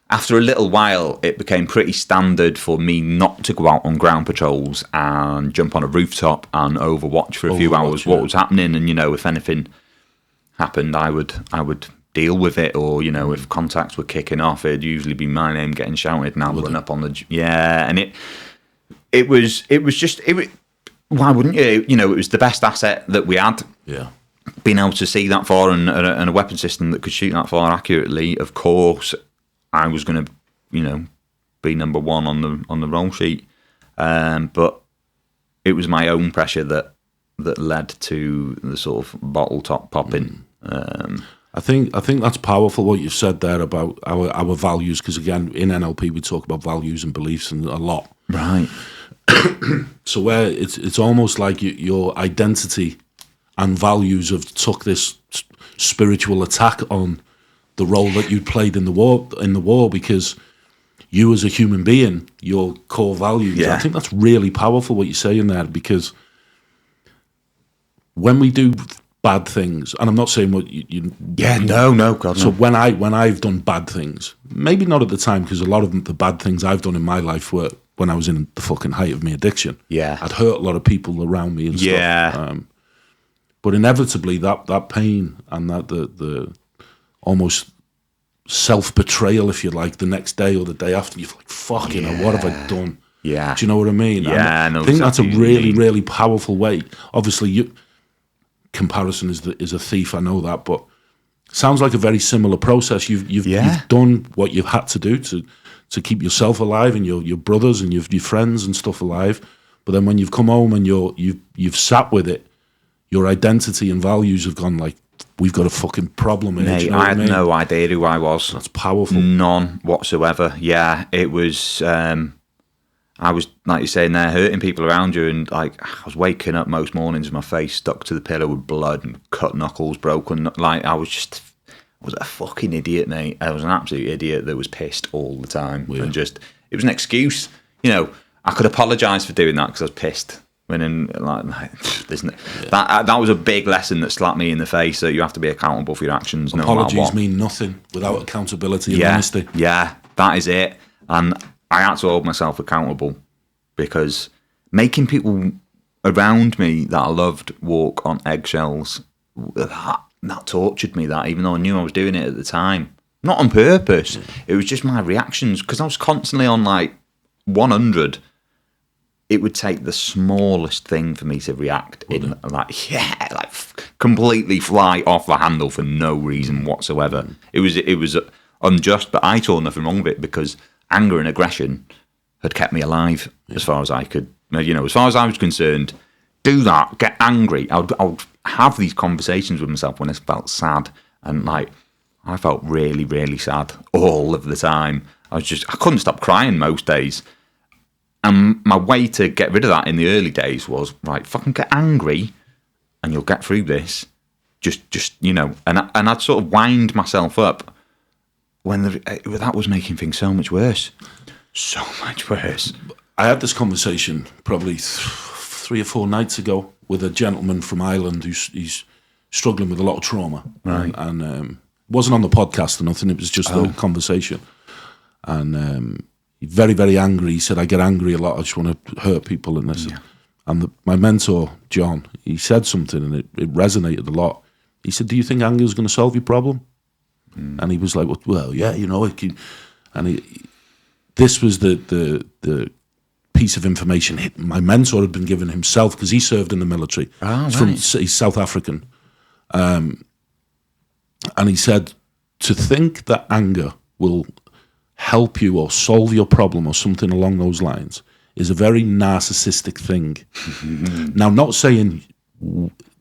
after a little while, it became pretty standard for me not to go out on ground patrols and jump on a rooftop and overwatch for a few hours what was happening. And, if anything happened, I would deal with it. Or, if contacts were kicking off, it'd usually be my name getting shouted, and I'd run up on the... Yeah, and it was just... why wouldn't you? It was the best asset that we had.
Yeah.
Being able to see that far and a weapon system that could shoot that far accurately, of course... I was going to, be number one on the roll sheet, but it was my own pressure that led to the sort of bottle top popping.
I think that's powerful what you've said there about our values, because again in NLP we talk about values and beliefs and a lot.
Right.
So where it's almost like your identity and values have took this spiritual attack on the role that you played in the war, because you as a human being, your core values. Yeah. I think that's really powerful what you're saying there, because when we do bad things, and I'm not saying what you
no, God,
so when I've done bad things, maybe not at the time, because a lot of the bad things I've done in my life were when I was in the fucking height of my addiction.
Yeah,
I'd hurt a lot of people around me and stuff.
Yeah,
but inevitably that pain and that the almost self-betrayal, if you like, the next day or the day after, you're like, fucking hell, what have I done?
Yeah.
Do you know what I mean?
Yeah,
I think that's a really, really powerful way. Obviously, comparison is a thief, I know that, but sounds like a very similar process. You've done what you've had to do to keep yourself alive and your brothers and your friends and stuff alive. But then when you've come home and you've sat with it, your identity and values have gone like, we've got a fucking problem in it. You know
I had no idea who I was.
That's powerful.
None whatsoever. Yeah, it was... I was, like you're saying there, hurting people around you, and like I was waking up most mornings with my face stuck to the pillow with blood and cut knuckles broken. Like I was was a fucking idiot, mate. I was an absolute idiot that was pissed all the time.
Weird.
And just, it was an excuse. You know, I could apologise for doing that because I was pissed. When in, that was a big lesson that slapped me in the face, that you have to be accountable for your actions.
Apologies mean nothing without accountability and honesty.
Yeah, that is it. And I had to hold myself accountable, because making people around me that I loved walk on eggshells, that tortured me, that, even though I knew I was doing it at the time. Not on purpose. It was just my reactions, because I was constantly on like 100. It would take the smallest thing for me to react in completely fly off the handle for no reason whatsoever. It was unjust, but I saw nothing wrong with it, because anger and aggression had kept me alive as far as I could. You know, as far as I was concerned, do that, get angry. I would have these conversations with myself when I felt sad, and like I felt really, really sad all of the time. I couldn't stop crying most days. And my way to get rid of that in the early days was, right, fucking get angry and you'll get through this. Just you know, and I'd sort of wind myself up when that was making things so much worse. So much worse.
I had this conversation probably 3 or 4 nights ago with a gentleman from Ireland he's struggling with a lot of trauma.
Right.
And it wasn't on the podcast or nothing, it was just a conversation. And very, very angry. He said, I get angry a lot. I just want to hurt people and this. Yeah. And my mentor, John, he said something and it resonated a lot. He said, do you think anger is going to solve your problem? And he was like, well, yeah, you know. This was the piece of information my mentor had been given himself, because he served in the military. He's South African. And he said, to think that anger will help you or solve your problem or something along those lines is a very narcissistic thing. Now, not saying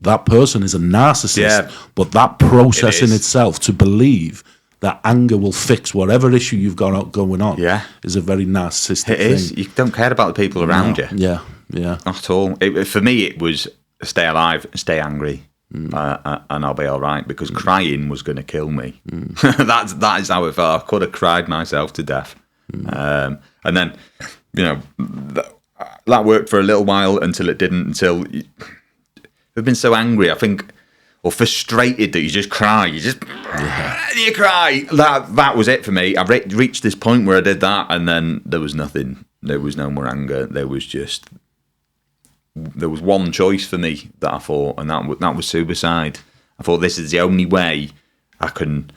that person is a narcissist, but that process in itself, to believe that anger will fix whatever issue you've got going on, is a very narcissistic thing.
It is. You don't care about the people around you.
Yeah.
Not at all. For me, it was stay alive, stay angry. And I'll be all right, because crying was going to kill me. That is how it felt. I could have cried myself to death. And then, you know, that worked for a little while until it didn't. Until you've been so angry, I think, or frustrated, that you just cry. You cry. That was it for me. I reached this point where I did that, and then there was nothing. There was no more anger. There was one choice for me that I thought, and that was suicide. I thought, this is the only way I can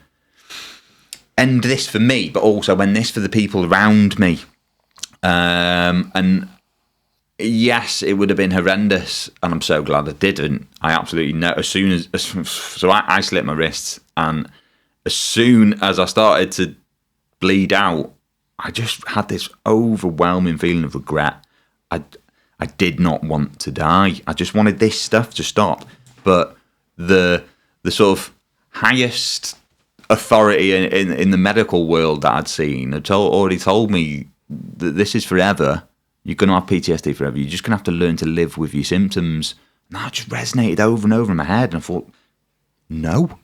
end this for me, but also end this for the people around me. And yes, it would have been horrendous, and I'm so glad I didn't. I absolutely know. So I slit my wrists, and as soon as I started to bleed out, I just had this overwhelming feeling of regret. I did not want to die. I just wanted this stuff to stop. But the sort of highest authority in the medical world that I'd seen had already told me that this is forever. You're going to have PTSD forever. You're just going to have to learn to live with your symptoms. And that just resonated over and over in my head. And I thought, no,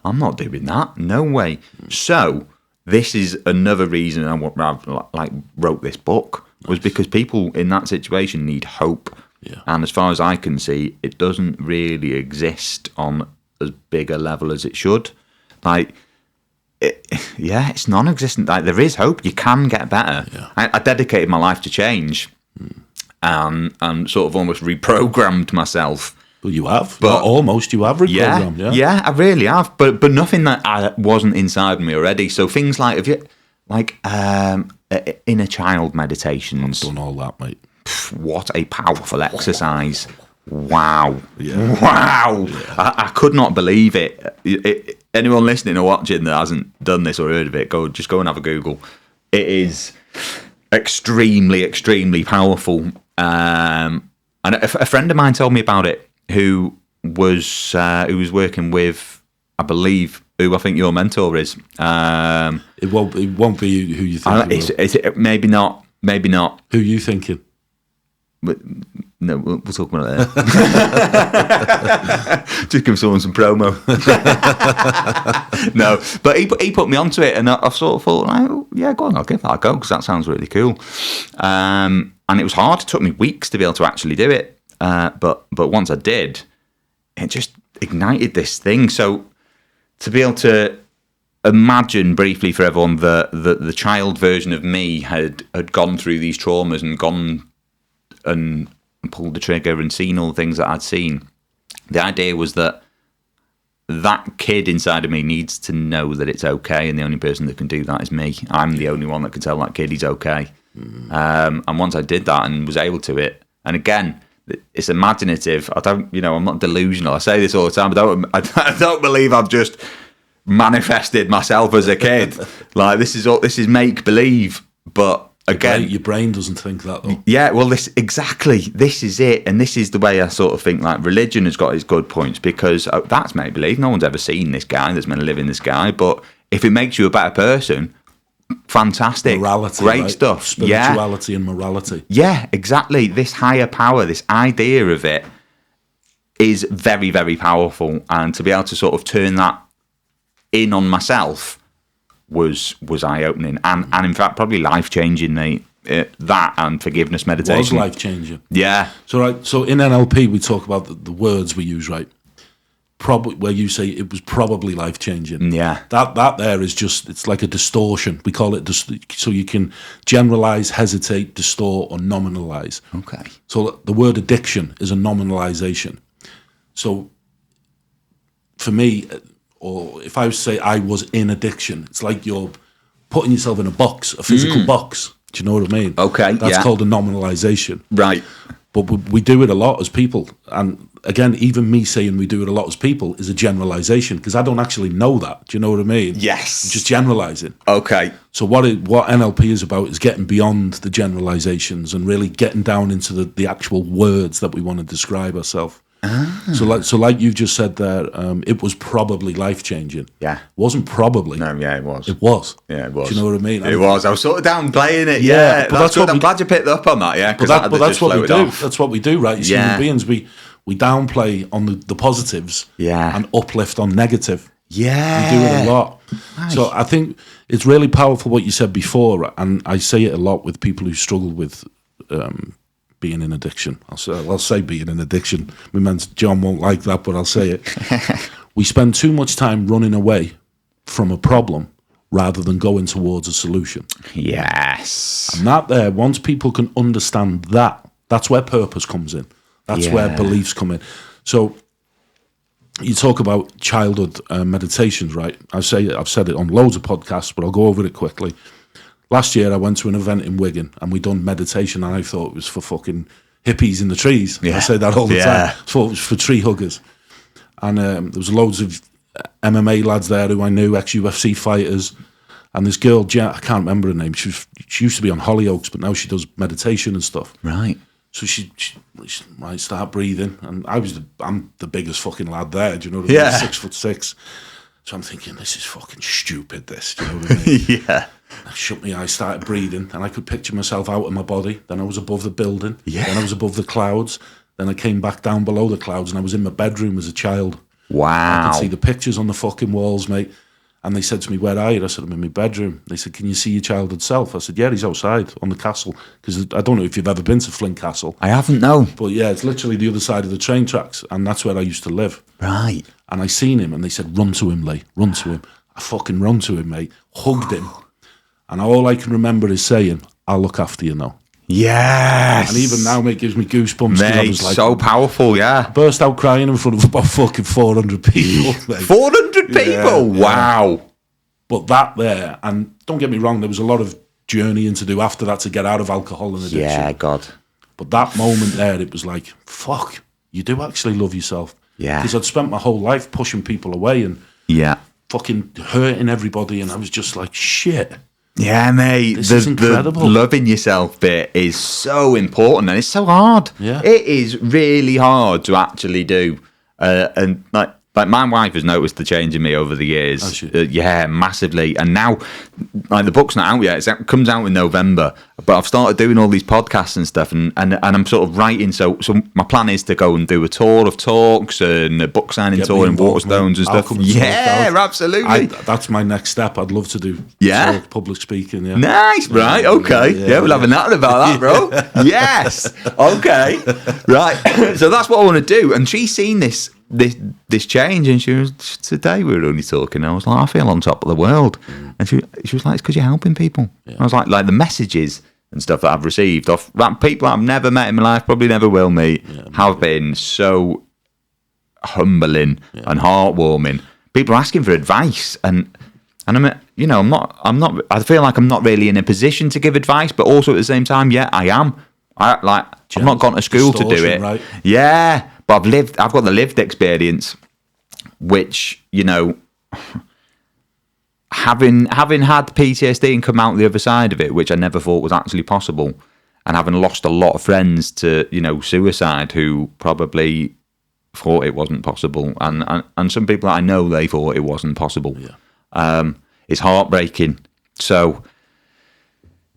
I'm not doing that. No way. So this is another reason I wrote this book. Was because people in that situation need hope. And as far as I can see, it doesn't really exist on as big a level as it should. It's non-existent. Like, there is hope. You can get better. I dedicated my life to change, and sort of almost reprogrammed myself.
Well, you have. But almost, you have reprogrammed.
Yeah, I really have. But nothing that wasn't inside me already. So things like, inner child meditations.
I've done all that, mate.
What a powerful exercise. Wow. Wow. I could not believe it. Anyone listening or watching that hasn't done this or heard of it, just go and have a Google. It is extremely, extremely powerful. And a friend of mine told me about it who was working with, I believe, who I think your mentor is.
It won't be who you think.
Maybe not.
Who are you thinking?
No, we'll talk about it later. Just give someone some promo. No, but he put me onto it, and I sort of thought, oh, yeah, go on, I'll give that a go, because that sounds really cool. And it was hard. It took me weeks to be able to actually do it. But once I did, it just ignited this thing. So to be able to imagine briefly for everyone that the child version of me had gone through these traumas and gone and pulled the trigger and seen all the things that I'd seen. The idea was that kid inside of me needs to know that it's okay, and the only person that can do that is me. I'm the only one that can tell that kid he's okay. And once I did that and was able to it, and again, it's imaginative. I'm not delusional. I say this all the time. I don't believe I've just manifested myself as a kid. Like this is make believe, but again,
your brain doesn't think that though.
Yeah, well, this is it, and this is the way I sort of think. Like religion has got its good points, because that's make believe. No one's ever seen this guy that's meant to live in this guy, but if it makes you a better person, fantastic,
morality,
great
right?
stuff.
Spirituality and morality.
Yeah, exactly. This higher power, this idea of it, is very, very powerful, and to be able to sort of turn that in on myself was eye-opening, and in fact probably life-changing. That and forgiveness meditation
was life-changing.
Yeah.
So in NLP we talk about the words we use, right? Probably where you say it was probably life-changing.
Yeah.
That there is just, it's like a distortion. We call it so you can generalize, hesitate, distort, or nominalize.
Okay.
So the word addiction is a nominalization. So for me, or if I say I was in addiction, it's like you're putting yourself in a box, a physical box. Do you know what I mean?
Okay,
That's called a nominalization.
Right.
But we do it a lot as people. And again, even me saying we do it a lot as people is a generalization, because I don't actually know that. Do you know what I mean?
Yes.
I'm just generalizing.
Okay.
So what NLP is about is getting beyond the generalizations and really getting down into the actual words that we want to describe ourselves. So like you just said there, it was probably life-changing.
Yeah.
It wasn't probably.
No, yeah, it was.
It was.
Yeah, it was.
Do you know what I mean?
It was. I was sort of downplaying it.
Yeah, but that's
good.
what
I'm glad you picked up on that, yeah.
But that's what we do.
Off.
That's what we do, right? As human beings, we downplay on the positives, and uplift on negative.
Yeah.
We do it a lot.
Nice.
So I think it's really powerful what you said before, and I say it a lot with people who struggle with being in addiction. I'll say being in addiction. My man John won't like that, but I'll say it. We spend too much time running away from a problem rather than going towards a solution.
Yes.
And that there, once people can understand that, that's where purpose comes in. That's where beliefs come in. So you talk about childhood meditations, right? I've said it on loads of podcasts, but I'll go over it quickly. Last year, I went to an event in Wigan, and we done meditation, and I thought it was for fucking hippies in the trees. Yeah. I say that all the time. I thought it was for tree huggers. And there was loads of MMA lads there who I knew, ex-UFC fighters, and this girl, I can't remember her name. She used to be on Hollyoaks, but now she does meditation and stuff.
Right.
So she might start breathing, and I'm the biggest fucking lad there. Do you know what I mean? 6'6". So I'm thinking, this is fucking stupid. This, do you know what I mean?
Yeah.
I shut my eyes, started breathing, and I could picture myself out of my body. Then I was above the building.
Yeah.
Then I was above the clouds. Then I came back down below the clouds, and I was in my bedroom as a child.
Wow.
I could see the pictures on the fucking walls, mate. And they said to me, "Where are you?" I said, "I'm in my bedroom." They said, "Can you see your childhood self?" I said, "Yeah, he's outside on the castle." Because I don't know if you've ever been to Flint Castle.
I haven't, no.
But yeah, it's literally the other side of the train tracks, and that's where I used to live.
Right.
And I seen him, and they said, "Run to him, Lee. Run to him." I fucking run to him, mate. Hugged him. And all I can remember is saying, "I'll look after you now."
Yes.
And even now, mate, it gives me goosebumps.
Mate,
I was like,
so powerful, yeah.
I burst out crying in front of about fucking 400 people, mate.
400 people?
Yeah.
Wow.
But that there, and don't get me wrong, there was a lot of journeying to do after that to get out of alcohol and addiction.
Yeah, God.
But that moment there, it was like, fuck, you do actually love yourself.
Yeah.
Because I'd spent my whole life pushing people away and fucking hurting everybody, and I was just like, shit.
Yeah, mate.
This is incredible.
The loving yourself bit is so important, and it's so hard.
Yeah.
It is really hard to actually do. And like Like, my wife has noticed the change in me over the years. Yeah, massively. And now, like, the book's not out yet. It comes out in November. But I've started doing all these podcasts and stuff, and I'm sort of writing. So my plan is to go and do a tour of talks and a book signing tour in Waterstones and stuff. Yeah, absolutely.
That's my next step. I'd love to do public speaking. Yeah.
Nice, right? Okay. Yeah, we'll have a natter about that, bro. Yes. Okay. Right. So that's what I want to do. And she's seen this change, and she was, today we were only talking, I was like, I feel on top of the world. And she was like, it's because you're helping people. I was like the messages and stuff that I've received off people I've never met in my life, probably never will meet, have been so humbling and heartwarming. People are asking for advice, and I'm I feel like I'm not really in a position to give advice, but also at the same time, I am. I've not gone to school to do it. Right? Yeah. But I've got the lived experience, which, having had PTSD and come out the other side of it, which I never thought was actually possible, and having lost a lot of friends to, suicide who probably thought it wasn't possible, and some people that I know, they thought it wasn't possible. Yeah. It's heartbreaking. So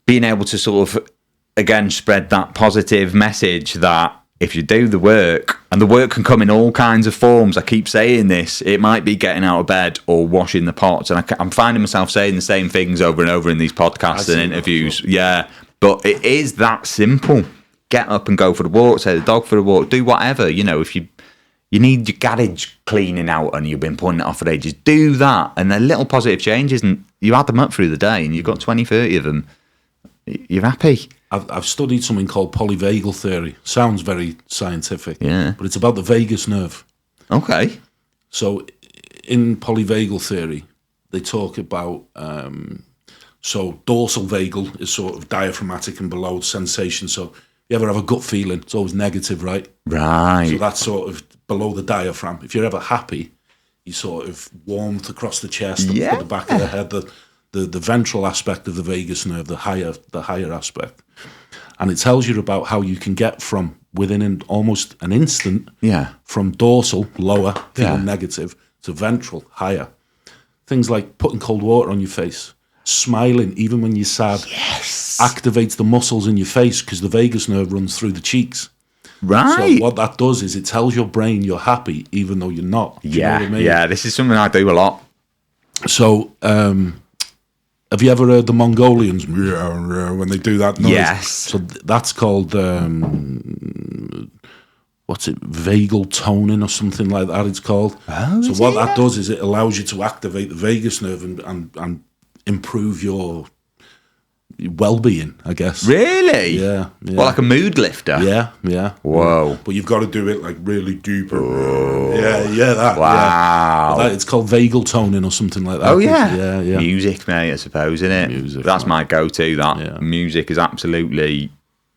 being able to sort of, again, spread that positive message that if you do the work, and the work can come in all kinds of forms. I keep saying this. It might be getting out of bed or washing the pots. And I'm finding myself saying the same things over and over in these podcasts and interviews. Yeah, but it is that simple. Get up and go for the walk, take the dog for a walk, do whatever. If you need your garage cleaning out and you've been putting it off for ages, do that. And they're little positive changes, and you add them up through the day, and you've got 20, 30 of them. You're happy.
I've studied something called polyvagal theory. Sounds very scientific, but it's about the vagus nerve. Okay. So in polyvagal theory, they talk about, so dorsal vagal is sort of diaphragmatic and below sensation. So if you ever have a gut feeling, it's always negative, right? Right. So that's sort of below the diaphragm. If you're ever happy, you sort of warmth across the chest, and the back of the head, the ventral aspect of the vagus nerve, the higher aspect. And it tells you about how you can get from within almost an instant, from dorsal, lower, feeling negative, to ventral, higher. Things like putting cold water on your face, smiling even when you're sad, activates the muscles in your face because the vagus nerve runs through the cheeks. Right. So what that does is it tells your brain you're happy even though you're not. Do you know what I mean?
Yeah, this is something I do a lot.
So, have you ever heard the Mongolians when they do that noise? Yes. So that's called, what's it, vagal toning or something like that it's called. Oh, so what that does is it allows you to activate the vagus nerve and improve your well-being, I guess.
Really? Yeah. Well, like a mood lifter?
Yeah.
Whoa.
But you've got to do it like really deep. That. Wow. Yeah. It's called vagal toning or something like that.
Oh, yeah. Yeah. Music, mate, I suppose, isn't it? Music. That's my go-to, music is absolutely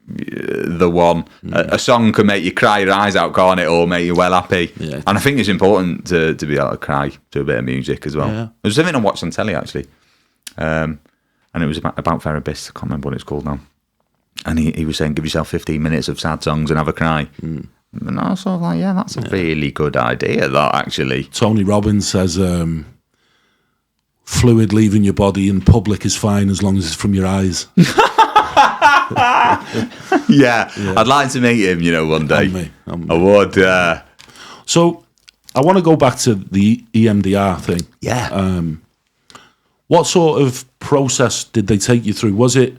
the one. A song can make you cry your eyes out, can't it, or make you well happy. Yeah. And I think it's important to be able to cry to a bit of music as well. Yeah. There's something I watched on telly, actually. And it was about therapists. I can't remember what it's called now. And he was saying, give yourself 15 minutes of sad songs and have a cry. And I was sort of like, that's a really good idea, that, actually.
Tony Robbins says, fluid leaving your body in public is fine as long as it's from your eyes.
I'd like to meet him, one day. I would.
So I want to go back to the EMDR thing.
Yeah.
What sort of process did they take you through? Was it,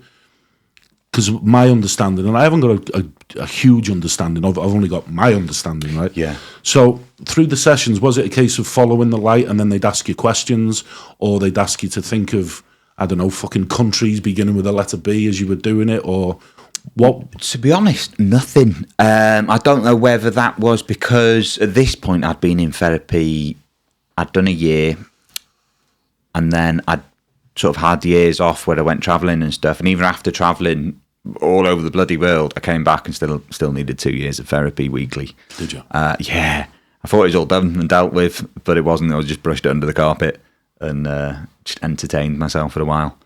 because my understanding, and I haven't got a huge understanding of, I've only got my understanding, right?
Yeah.
So through the sessions, was it a case of following the light and then they'd ask you questions, or they'd ask you to think of, I don't know, fucking countries beginning with a letter B as you were doing it, or what?
To be honest, nothing. I don't know whether that was because at this point I'd been in therapy, I'd done a year, and then I'd sort of had years off where I went travelling and stuff. And even after travelling all over the bloody world, I came back and still needed 2 years of therapy weekly.
Did you?
Yeah. I thought it was all done and dealt with, but it wasn't. I was just brushed it under the carpet and just entertained myself for a while.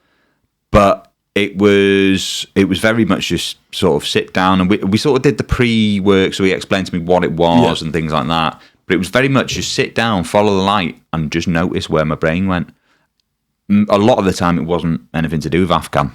But it was very much just sort of sit down, and we sort of did the pre-work, so he explained to me what it was and things like that. But it was very much just sit down, follow the light, and just notice where my brain went. A lot of the time, it wasn't anything to do with Afghan.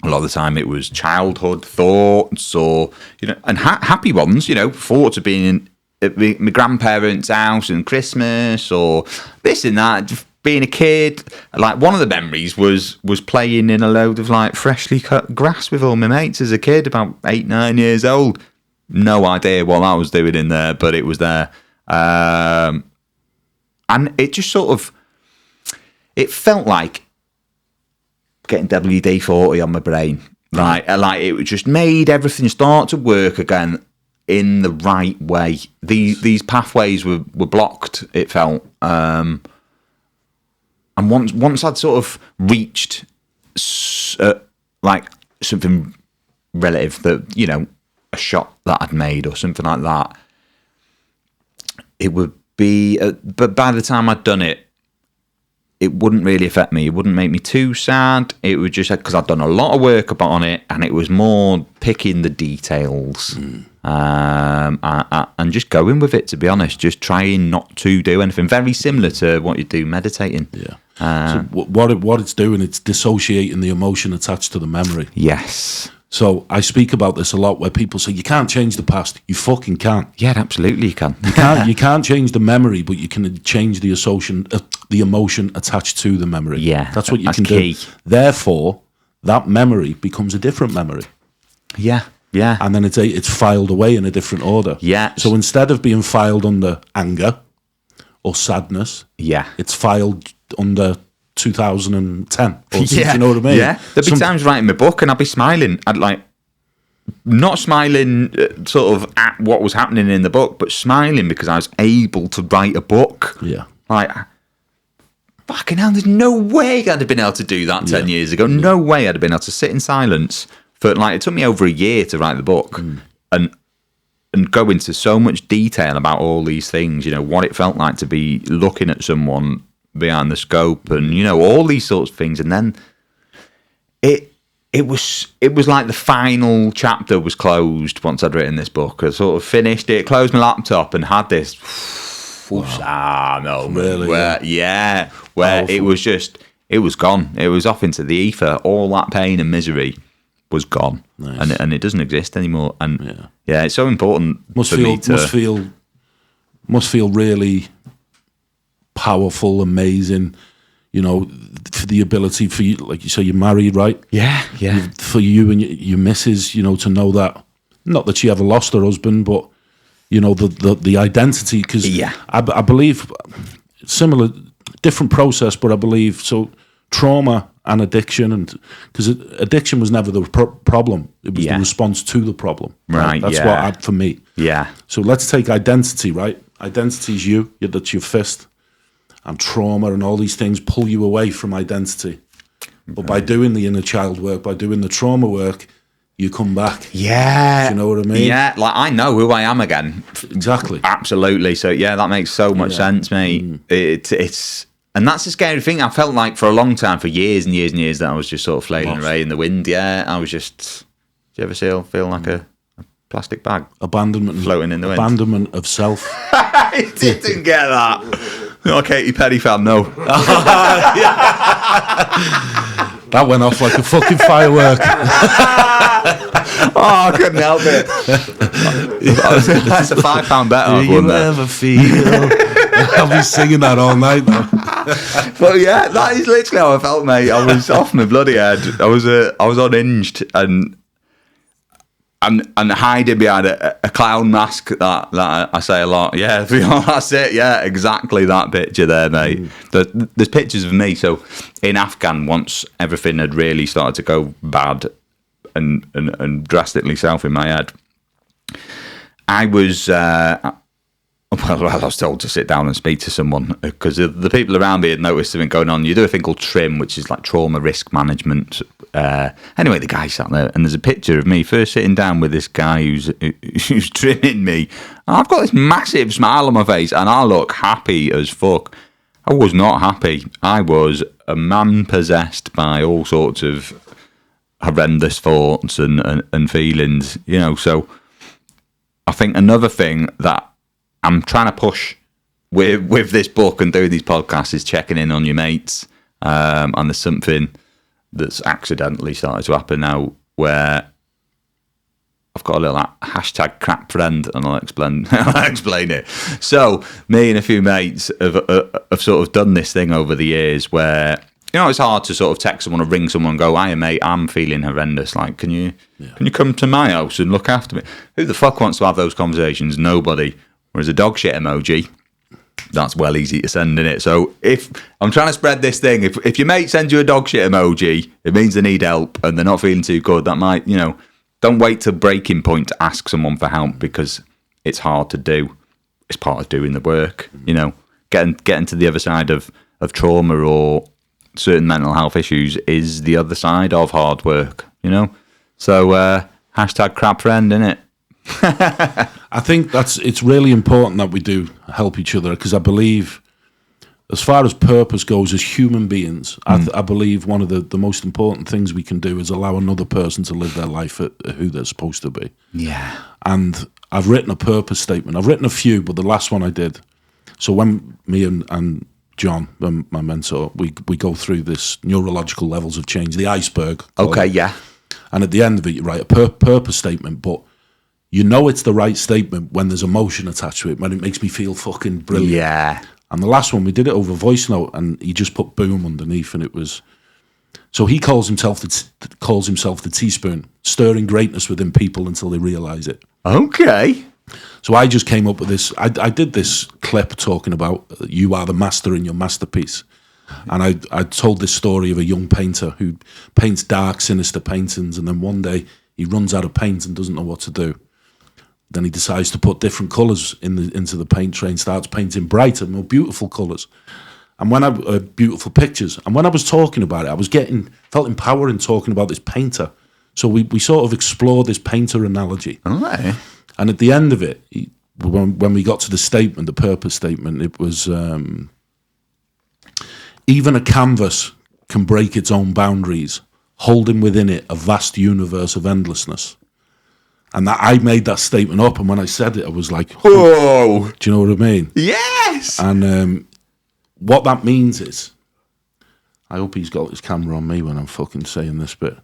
A lot of the time, it was childhood thoughts, or and happy ones. Thoughts of being at my grandparents' house and Christmas, or this and that. Being a kid, like one of the memories was playing in a load of like freshly cut grass with all my mates as a kid, about 8, 9 years old. No idea what I was doing in there, but it was there. And it just sort of, it felt like getting WD-40 on my brain, right? Like it just made everything start to work again in the right way. These pathways were blocked, it felt. And once I'd sort of reached like something relative that, a shot that I'd made or something like that, it would be, but by the time I'd done it, it wouldn't really affect me. It wouldn't make me too sad. It would just, because I'd done a lot of work on it, and it was more picking the details and just going with it, to be honest, just trying not to do anything. Very similar to what you do meditating.
Yeah. So what it's doing, it's dissociating the emotion attached to the memory.
Yes.
So I speak about this a lot, where people say you can't change the past. You fucking can't.
Yeah, absolutely you can.
You can't change the memory, but you can change the emotion attached to the memory.
Yeah,
that's what you
that's
can
key.
do. Therefore, that memory becomes a different memory.
Yeah.
And then it's filed away in a different order.
Yeah.
So instead of being filed under anger or sadness, it's filed under 2010 or do you know what I mean?
Yeah, there'd be times writing my book and I'd be smiling. I'd like not smiling sort of at what was happening in the book, but smiling because I was able to write a book.
Yeah.
Like, fucking hell, there's no way I'd have been able to do that 10 years ago. No way I'd have been able to sit in silence for, like, it took me over a year to write the book and go into so much detail about all these things, what it felt like to be looking at someone behind the scope and, all these sorts of things. And then it was like the final chapter was closed once I'd written this book. I sort of finished it, closed my laptop and had this moment
really,
where it was gone. It was off into the ether. All that pain and misery was gone.
Nice.
And it doesn't exist anymore. And it's so important
must feel really powerful, amazing, for the ability for you, like you say, you're married, right?
Yeah.
For you and your missus, to know that, not that she ever lost her husband, but the identity, because I believe similar, different process, but I believe so. Trauma and addiction, and because addiction was never the problem, it was the response to the problem.
Right.
That's for me.
Yeah.
So let's take identity, right? Identity is you. That's your fist. And trauma and all these things pull you away from identity. But by doing the inner child work, by doing the trauma work, you come back.
Yeah.
Do you know what I mean?
Yeah, like I know who I am again.
Exactly.
Absolutely. So that makes so much sense, mate. It's and that's the scary thing. I felt like for a long time, for years and years and years, that I was just sort of flailing away in the wind. Yeah, I was just. Do you ever feel like a plastic bag?
Abandonment.
Floating in the wind.
Abandonment of self.
I didn't get that. Not a Katy Perry fan, no.
That went off like a fucking firework.
I couldn't help it. That's a £5 bet.
Do you ever feel? I'll be singing that all night now.
But yeah, that is literally how I felt, mate. I was off my bloody head. I was unhinged and hiding behind a clown mask that I say a lot. Yeah, that's it. Yeah, exactly that picture there, mate. There's pictures of me. So in Afghan, once everything had really started to go bad and drastically south in my head, I was I was told to sit down and speak to someone because the people around me had noticed something going on. You do a thing called TRIM, which is like trauma risk management. Anyway, the guy sat there, and there's a picture of me first sitting down with this guy who's trimming me. And I've got this massive smile on my face, and I look happy as fuck. I was not happy. I was a man possessed by all sorts of horrendous thoughts and feelings, So I think another thing that I'm trying to push with this book and doing these podcasts is checking in on your mates. And there's something that's accidentally started to happen now where I've got a little hashtag crap friend, and I'll explain it. So me and a few mates have sort of done this thing over the years where, you know, it's hard to sort of text someone or ring someone and go, "Hiya, mate, I'm feeling horrendous. Like, can you come to my house and look after me?" Who the fuck wants to have those conversations? Nobody. Whereas a dog shit emoji, that's well easy to send, in it. So if I'm trying to spread this thing, if your mate sends you a dog shit emoji, it means they need help and they're not feeling too good. That might, you know, don't wait till breaking point to ask someone for help, because it's hard to do. It's part of doing the work, you know. Getting to the other side of trauma or certain mental health issues is the other side of hard work, you know. So hashtag crap friend, innit?
I think it's really important that we do help each other, because I believe, as far as purpose goes, as human beings, I believe one of the most important things we can do is allow another person to live their life at who they're supposed to be.
Yeah.
And I've written a purpose statement. I've written a few, but the last one I did. So when me and John, my mentor, we go through this neurological levels of change, the iceberg.
Okay, yeah.
And at the end of it, you write a purpose statement, but you know it's the right statement when there's emotion attached to it, when it makes me feel fucking brilliant.
Yeah.
And the last one, we did it over voice note, and he just put boom underneath, and it was... So he calls himself the teaspoon, stirring greatness within people until they realise it.
Okay.
So I just came up with this. I did this clip talking about you are the master in your masterpiece. And I told this story of a young painter who paints dark, sinister paintings, and then one day he runs out of paint and doesn't know what to do. Then he decides to put different colours into the paint tray and starts painting brighter, more beautiful colours. And when beautiful pictures. And when I was talking about it, I felt empowering talking about this painter. So we sort of explored this painter analogy.
All right.
And at the end of it, when we got to the statement, the purpose statement, it was, even a canvas can break its own boundaries, holding within it a vast universe of endlessness. And I made that statement up, and when I said it, I was like,
whoa.
Do you know what I mean?
Yes!
And what that means is, I hope he's got his camera on me when I'm fucking saying this bit.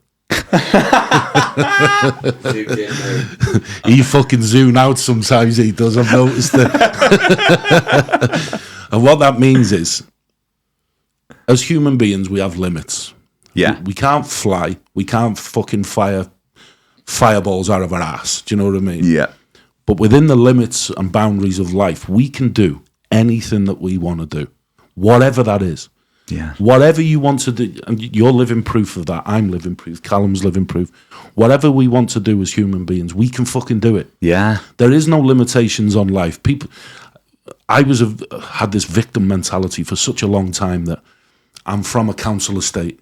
He fucking zoom out sometimes, he does, I've noticed it. And what that means is, as human beings, we have limits.
Yeah.
We can't fly. We can't fucking fire fireballs out of our ass. Do you know what I mean?
Yeah.
But within the limits and boundaries of life, we can do anything that we want to do, whatever that is.
Yeah.
Whatever you want to do, and you're living proof of that. I'm living proof. Callum's living proof. Whatever we want to do as human beings, we can fucking do it.
Yeah.
There is no limitations on life. I had this victim mentality for such a long time that I'm from a council estate,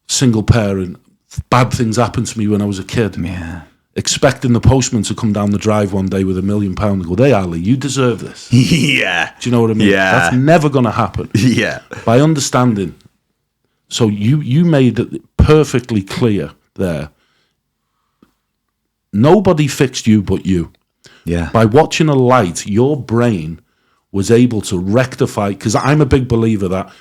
single parent. Bad things happened to me when I was a kid.
Yeah.
Expecting the postman to come down the drive one day with £1 million and go, "Hey, Ali, you deserve this."
Yeah.
Do you know what I mean?
Yeah.
That's never going to happen.
Yeah.
By understanding. So you made it perfectly clear there. Nobody fixed you but you.
Yeah.
By watching a light, your brain was able to rectify, because I'm a big believer that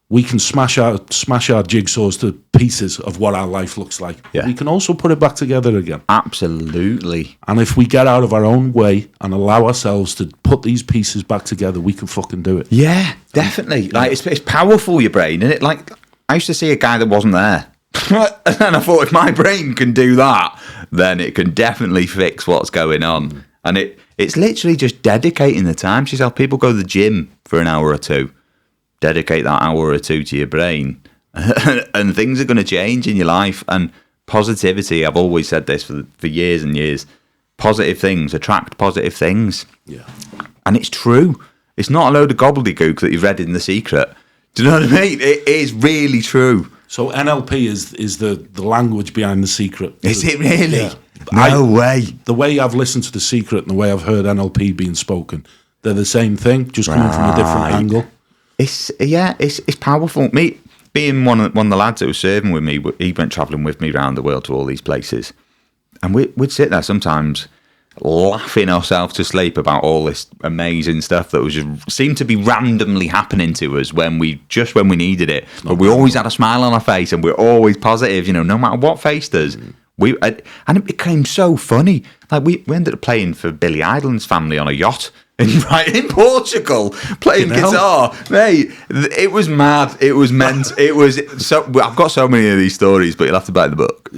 we can smash our jigsaws to pieces of what our life looks like.
Yeah.
We can also put it back together again.
Absolutely.
And if we get out of our own way and allow ourselves to put these pieces back together, we can fucking do it.
Yeah, definitely. Like it's powerful, your brain, isn't it? Like I used to see a guy that wasn't there. And I thought, if my brain can do that, then it can definitely fix what's going on. And it's literally just dedicating the time to yourself. People go to the gym for an hour or two. Dedicate that hour or two to your brain and things are going to change in your life. And positivity, I've always said this for years and years, positive things attract positive things.
Yeah.
And it's true. It's not a load of gobbledygook that you've read in The Secret. Do you know what I mean? It is really true.
So NLP is the language behind The Secret.
Is it really?
Yeah.
No way.
The way I've listened to The Secret and the way I've heard NLP being spoken, they're the same thing, just coming from a different angle.
It's powerful. Me being one of the lads that was serving with me, he went travelling with me around the world to all these places, and we'd sit there sometimes, laughing ourselves to sleep about all this amazing stuff that was just seemed to be randomly happening to us when we needed it. But we always had a smile on our face, and we're always positive, no matter what faced us. And it became so funny. Like we ended up playing for Billy Idol's family on a yacht in Portugal, playing guitar. Mate, it was mad. It was meant. It was so. I've got so many of these stories, but you'll have to buy the book.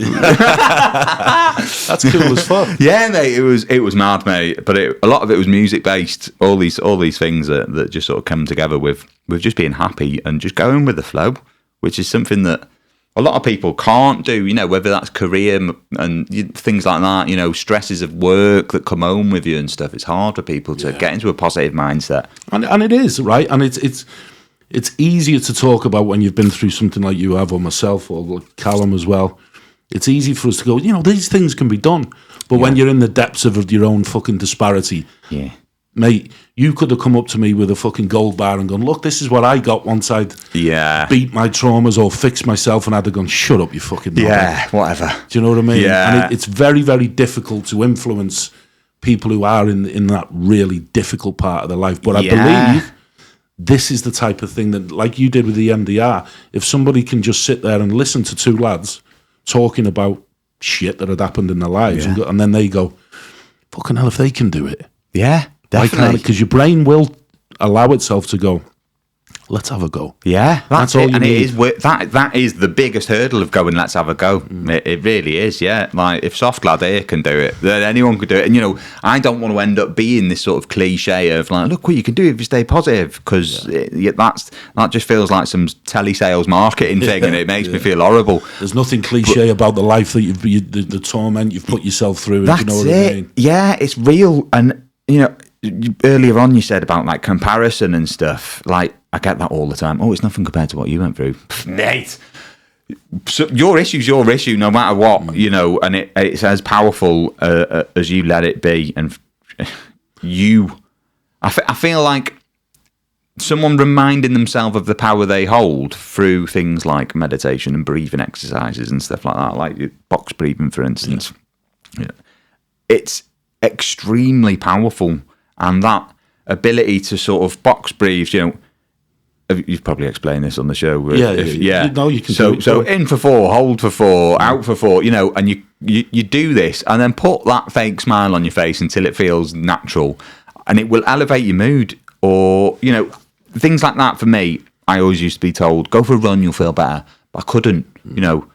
That's cool as fuck.
Yeah, mate. It was mad, mate. But a lot of it was music based. All these things that just sort of come together with just being happy and just going with the flow, which is something that a lot of people can't do, whether that's career and things like that, stresses of work that come home with you and stuff. It's hard for people to get into a positive mindset.
And it is, right? And it's easier to talk about when you've been through something like you have, or myself, or like Callum as well. It's easy for us to go, these things can be done. But when you're in the depths of your own fucking disparity, mate, you could have come up to me with a fucking gold bar and gone, look, this is what I got once I'd beat my traumas or fixed myself, and I'd have gone, shut up, you fucking knobhead.
Yeah, whatever.
Do you know what I mean?
Yeah.
And it's very, very difficult to influence people who are in that really difficult part of their life. But I believe this is the type of thing that, like you did with the MDR, if somebody can just sit there and listen to two lads talking about shit that had happened in their lives, and then they go, fucking hell, if they can do it.
Yeah. Definitely,
because your brain will allow itself to go, let's have a go.
Yeah,
that's all you need.
That is the biggest hurdle of going, let's have a go. It really is, yeah. Like, if Soft Lad here can do it, then anyone could do it. And, I don't want to end up being this sort of cliche of like, look what you can do if you stay positive, because that just feels like some telesales marketing thing, and it makes me feel horrible. There's
nothing cliche about the life that the torment you've put yourself through.
That's
what
it.
I mean?
Yeah, it's real. And, earlier on you said about like comparison and stuff. Like, I get that all the time. Oh, it's nothing compared to what you went through, mate. So your issue's your issue, no matter what, and it's as powerful as you let it be. And I feel like someone reminding themselves of the power they hold through things like meditation and breathing exercises and stuff like that, like box breathing, for instance. It's extremely powerful. And that ability to sort of box breathe, you've probably explained this on the show.
No, you can.
So in for 4, hold for 4, out for 4, and you do this, and then put that fake smile on your face until it feels natural, and it will elevate your mood. Or things like that. For me, I always used to be told, go for a run, you'll feel better. But I couldn't.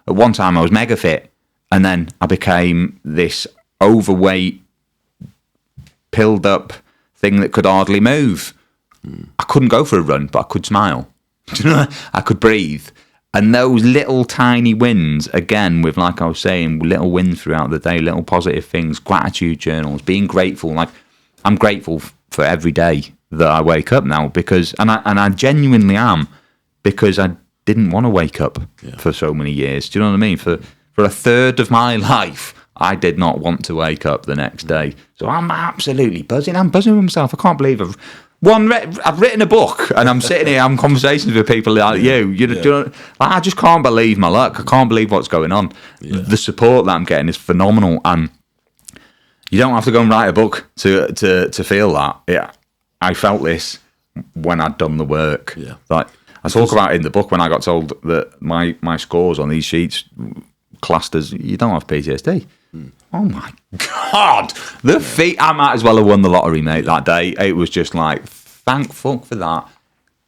At one time I was mega fit, and then I became this overweight, pilled up thing that could hardly move. I couldn't go for a run, but I could smile. I could breathe. And those little tiny wins, again, with, like I was saying, little wins throughout the day, little positive things, gratitude journals, being grateful. Like, I'm grateful for every day that I wake up now, because, and I genuinely am, because I didn't want to wake up for so many years. Do you know what I mean? For a third of my life, I did not want to wake up the next day. So I'm absolutely buzzing. I'm buzzing with myself. I can't believe I've written a book, and I'm sitting here having conversations with people like you. I just can't believe my luck. I can't believe what's going on. The support that I'm getting is phenomenal, and you don't have to go and write a book to feel that. Yeah, I felt this when I'd done the work.
Yeah,
like I talk about it in the book, when I got told that my scores on these sheets classed as, you don't have PTSD. Oh my God, I might as well have won the lottery, mate, that day. It was just like, thank fuck for that.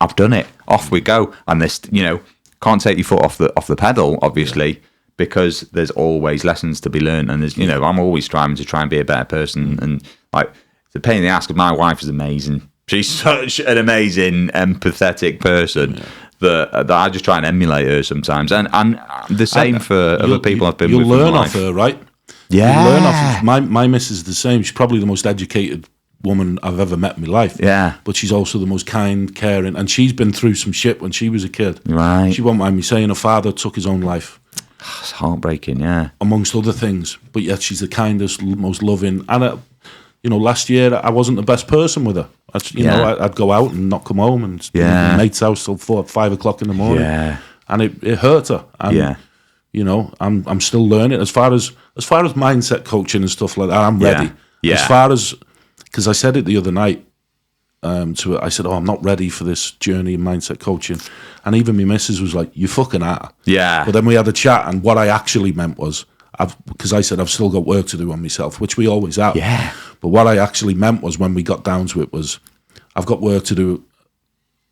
I've done it. Off we go. And this, can't take your foot off the pedal, obviously, because there's always lessons to be learned. And there's, I'm always striving to try and be a better person. And like, it's a pain in the ass, because my wife is amazing. She's such an amazing, empathetic person. That I just try and emulate her sometimes, and the same for other people I've been with.
You'll learn off her, right?
Yeah.
You'll learn off her. My missus is the same. She's probably the most educated woman I've ever met in my life.
Yeah.
But she's also the most kind, caring, and she's been through some shit when she was a kid.
Right.
She won't mind me saying her father took his own life.
It's heartbreaking, yeah.
Amongst other things, but yet she's the kindest, most loving. And last year I wasn't the best person with her. I'd go out and not come home and be at my mate's house till 4 or 5 o'clock in the morning.
Yeah.
And it hurt her. And, I'm still learning. As far as mindset coaching and stuff like that, I'm ready.
Yeah.
As far as, because I said it the other night, I said, I'm not ready for this journey in mindset coaching. And even my missus was like, you fucking are.
Yeah.
But then we had a chat, and what I actually meant was, because I said I've still got work to do on myself, which we always have.
Yeah.
But what I actually meant was, when we got down to it, was I've got work to do.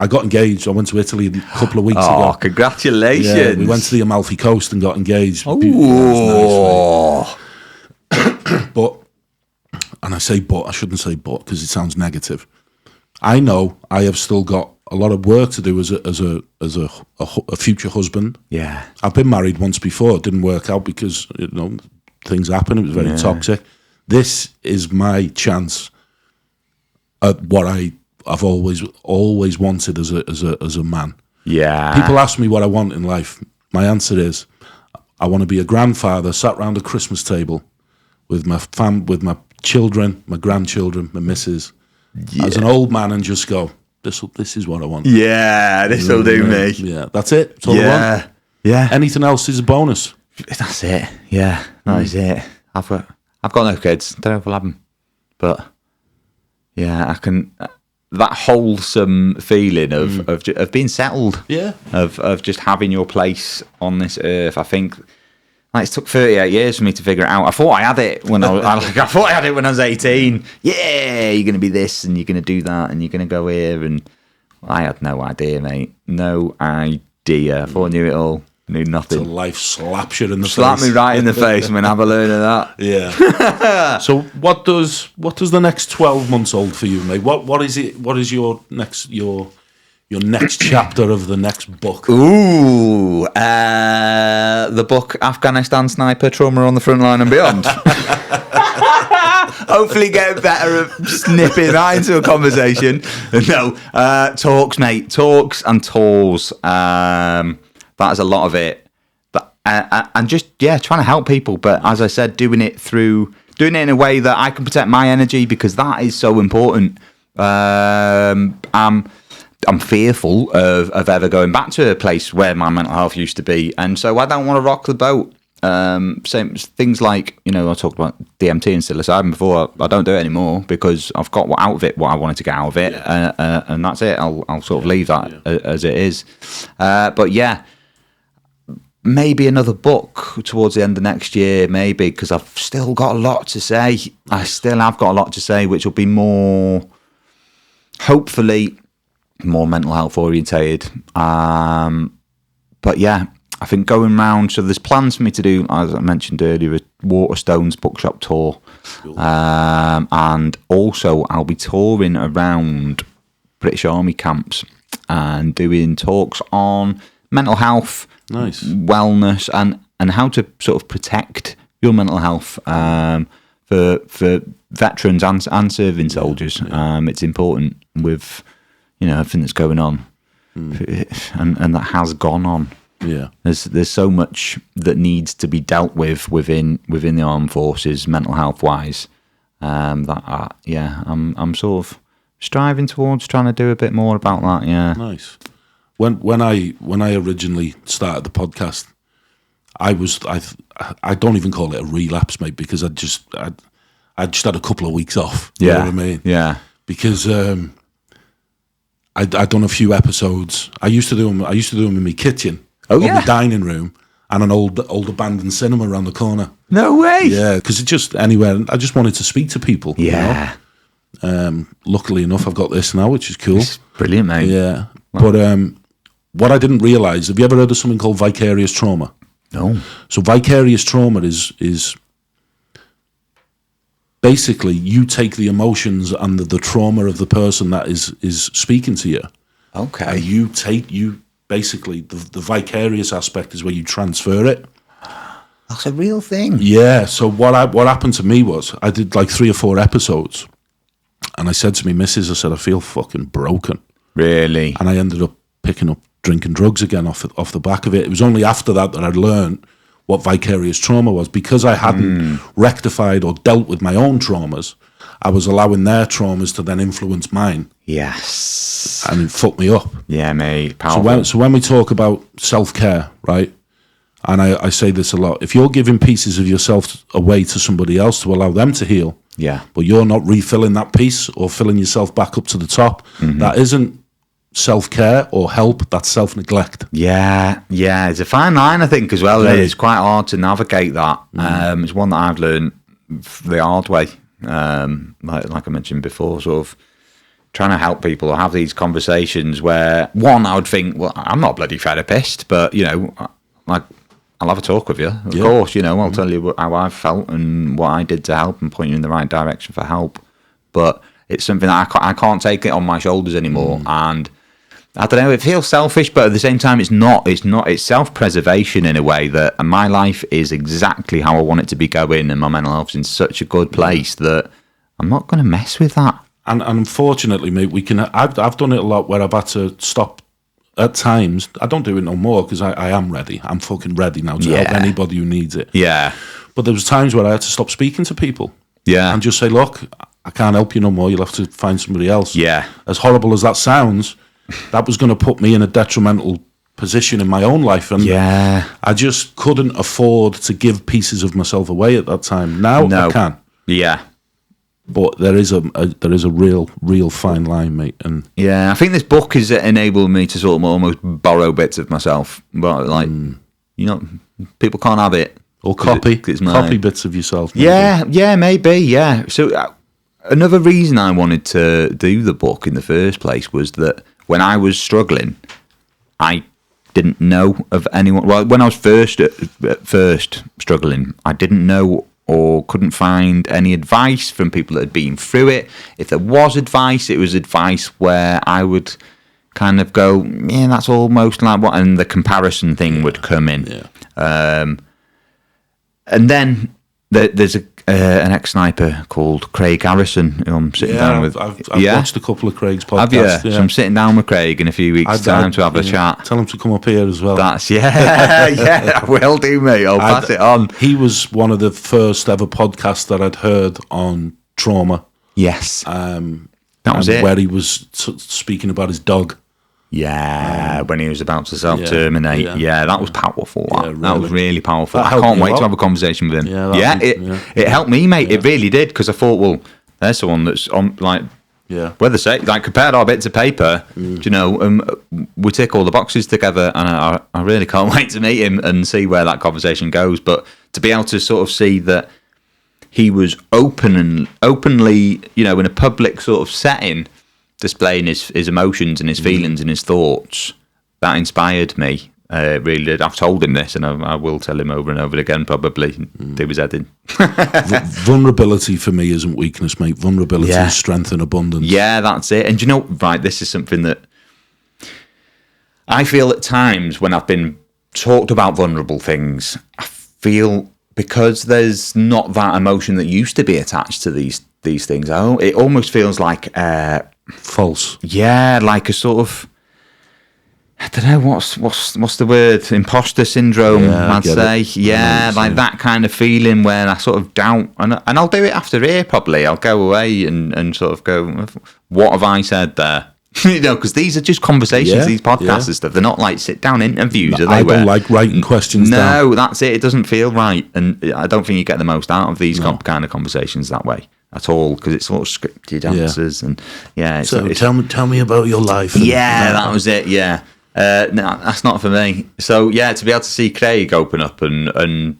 I got engaged. I went to Italy a couple of weeks ago.
Oh, congratulations.
Yeah, we went to the Amalfi Coast and got engaged.
Oh.
Nice, but, and I say but, I shouldn't say but because it sounds negative. I know I have still got a lot of work to do as a future husband.
Yeah. I've
been married once before. It didn't work out because, things happen. It was very toxic. This is my chance at what I've always wanted as a man.
Yeah.
People ask me what I want in life. My answer is, I want to be a grandfather, sat round a Christmas table with my children, my grandchildren, my missus, as an old man, and just go, this is what I want.
Yeah, this'll do me.
Yeah, that's it. That's all I want.
Yeah.
Anything else is a bonus.
That's it. Yeah, that is it. I've got no kids. Don't know if I'll have them, but yeah, I can. That wholesome feeling of being settled.
Yeah.
Of just having your place on this earth. I think. Like, it took 38 years for me to figure it out. I thought I had it when I was 18. Yeah, you're going to be this and you're going to do that and you're going to go here. And I had no idea, mate. No idea. I thought I knew it all. Knew nothing.
So life slaps you in the face.
Slapped me right in the face and have a learn of that.
Yeah. So what does the next 12 months hold for you, mate? What is it? What is your next chapter of the next book?
Ooh, the book Afghanistan Sniper, Trauma on the Front Line and Beyond. Hopefully get better at snipping that into a conversation. No, talks, mate. Talks and tours. That is a lot of it. But, and just, trying to help people. But as I said, doing it in a way that I can protect my energy, because that is so important. I'm fearful of ever going back to a place where my mental health used to be, and so I don't want to rock the boat. Same things like, I talked about DMT and psilocybin before. I don't do it anymore because I've got out of it what I wanted to get out of it, and that's it. I'll sort of leave that as it is. But yeah, maybe another book towards the end of next year, maybe, because I've still got a lot to say. I still have got a lot to say, which will be more, hopefully, more mental health orientated. But yeah, I think going round, so there's plans for me to do, as I mentioned earlier, a Waterstones bookshop tour. Cool. And also I'll be touring around British Army camps and doing talks on mental health, wellness, and how to sort of protect your mental health for veterans and serving soldiers. It's important with everything that's going on, and that has gone on. Yeah, there's so much that needs to be dealt with within the armed forces, mental health wise. I'm sort of striving towards trying to do a bit more about that. Yeah,
nice. When I originally started the podcast, I don't even call it a relapse, mate, because I just had a couple of weeks off. You know what I mean? Yeah, because I'd done a few episodes. I used to do them in my kitchen, my dining room, and an old abandoned cinema around the corner.
No way.
Yeah, because it's just anywhere. I just wanted to speak to people.
Yeah.
Luckily enough, I've got this now, which is cool.
It's brilliant, mate.
Yeah, wow. But what I didn't realise, have you ever heard of something called vicarious trauma?
No.
So vicarious trauma is basically you take the emotions and the trauma of the person that is speaking to you.
Okay.
And you basically the vicarious aspect is where you transfer it.
That's a real thing.
Yeah. So what happened to me was I did like 3 or 4 episodes, and I said to me missus, I said, I feel fucking broken.
Really?
And I ended up picking up drinking drugs again off the back of it. It was only after that I learned what vicarious trauma was, because I hadn't rectified or dealt with my own traumas. I was allowing their traumas to then influence mine.
Yes.
And it fucked me up.
Yeah, mate. Powerful.
So when we talk about self-care, right, And I say this a lot. If you're giving pieces of yourself away to somebody else to allow them to heal, but you're not refilling that piece or filling yourself back up to the top, that isn't self-care or help, that's self-neglect.
Yeah, it's a fine line, I think, as well. It's quite hard to navigate that. It's one that I've learned the hard way. Like I mentioned before, sort of trying to help people or have these conversations where, one, I would think, well, I'm not a bloody therapist, but, you know, like, I'll have a talk with you, of course, you know, I'll tell you how I've felt and what I did to help and point you in the right direction for help. But it's something that I can't take it on my shoulders anymore. And I don't know, it feels selfish, but at the same time, it's not. It's self-preservation in a way that my life is exactly how I want it to be going, and my mental health's in such a good place that I'm not going to mess with that. And
unfortunately, mate, I've done it a lot where I've had to stop. At times, I don't do it no more because I am ready. I'm fucking ready now to help anybody who needs it.
Yeah.
But there was times where I had to stop speaking to people.
Yeah.
And just say, look, I can't help you no more. You'll have to find somebody else.
Yeah.
As horrible as that sounds, that was going to put me in a detrimental position in my own life. And I just couldn't afford to give pieces of myself away at that time. Now I can.
Yeah.
But there is a real fine line, mate. And
I think this book has enabled me to sort of almost borrow bits of myself, but like you know, people can't have it
or copy bits of yourself.
Maybe. Maybe. So another reason I wanted to do the book in the first place was that when I was struggling, I didn't know of anyone. Well, when I was first struggling, I didn't know or couldn't find any advice from people that had been through it. If there was advice, it was advice where I would kind of go, yeah, that's almost like what, and the comparison thing would come in. Yeah. And then there's an ex-sniper called Craig Harrison, who I'm sitting down with.
I've watched a couple of Craig's podcasts.
Have you? Yeah. So I'm sitting down with Craig in a few weeks' time to have a chat.
Tell him to come up here as well.
That's, I will do, mate. I'll pass it on.
He was one of the first ever podcasts that I'd heard on trauma.
Yes. That was it.
Where he was speaking about his dog.
Yeah, when he was about to self-terminate. Yeah, that was powerful. That was really powerful.
I
can't wait to have a conversation with him. It helped me, mate. It really did, because I thought, well, there's someone that's on, like, whether say, like, compared our bits of paper, you know, we tick all the boxes together, and I really can't wait to meet him and see where that conversation goes. But to be able to sort of see that he was openly, you know, in a public sort of setting, displaying his emotions and his feelings and his thoughts, that inspired me. Really did. I've told him this, and I will tell him over and over again, probably. Do his head in.
Vulnerability for me isn't weakness, mate. Vulnerability is strength and abundance.
Yeah, that's it. And you know, right, this is something that I feel at times when I've been talked about vulnerable things, I feel because there's not that emotion that used to be attached to these things, it almost feels like
false.
Yeah, like a sort of, I don't know, what's the word? Imposter syndrome, I'd say. Yeah, like that kind of feeling where I sort of doubt, and I'll do it after here probably. I'll go away and sort of go, what have I said there? You know, because these are just conversations, these podcasts and stuff. They're not like sit-down interviews, are they?
I don't like writing questions down.
No, that's it. It doesn't feel right. And I don't think you get the most out of these kind of conversations that way at all, because it's sort of scripted answers. And
so tell me about your life.
That was it, No, that's not for me. So, to be able to see Craig open up and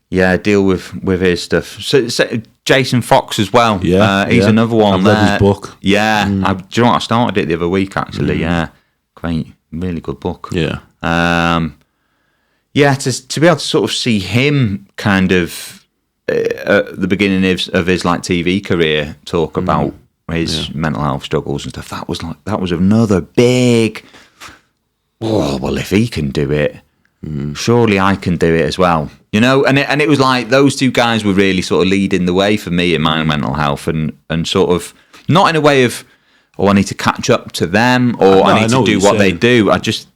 deal with his stuff. So Jason Fox as well. He's another one.
I've read his book.
Do you know what? I started it the other week actually. Great, really good book.
To
be able to sort of see him kind of at the beginning of his like TV career talk about his mental health struggles and stuff. That was another big. Oh well, if he can do it, surely I can do it as well. You know, and it was like those two guys were really sort of leading the way for me in my mental health, and sort of not in a way of, I need to catch up to them, or I need to do what they do. I just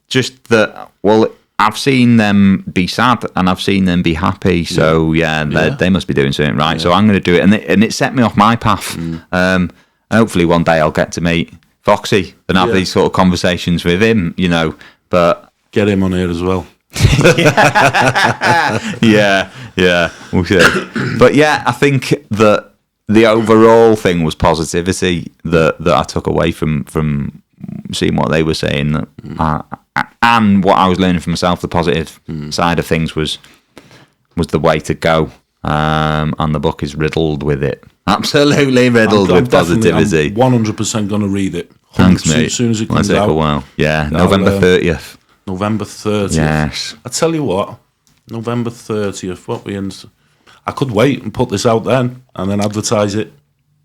that, well, I've seen them be sad and I've seen them be happy, so they must be doing something right. So I'm going to do it, and it set me off my path. And hopefully one day I'll get to meet Foxy and have these sort of conversations with him, you know. But
get him on here as well.
yeah, we'll see. But yeah, I think that the overall thing was positivity that I took away from seeing what they were saying, and what I was learning for myself. The positive side of things was the way to go, and the book is riddled with it. Absolutely riddled with positivity.
I'm 100% going to read it.
Thanks, mate.
As soon as it comes
out.
Take
a while. Yeah, November 30th.
November 30th.
Yes.
I tell you what, November 30th. What we in? I could wait and put this out then, and then advertise it.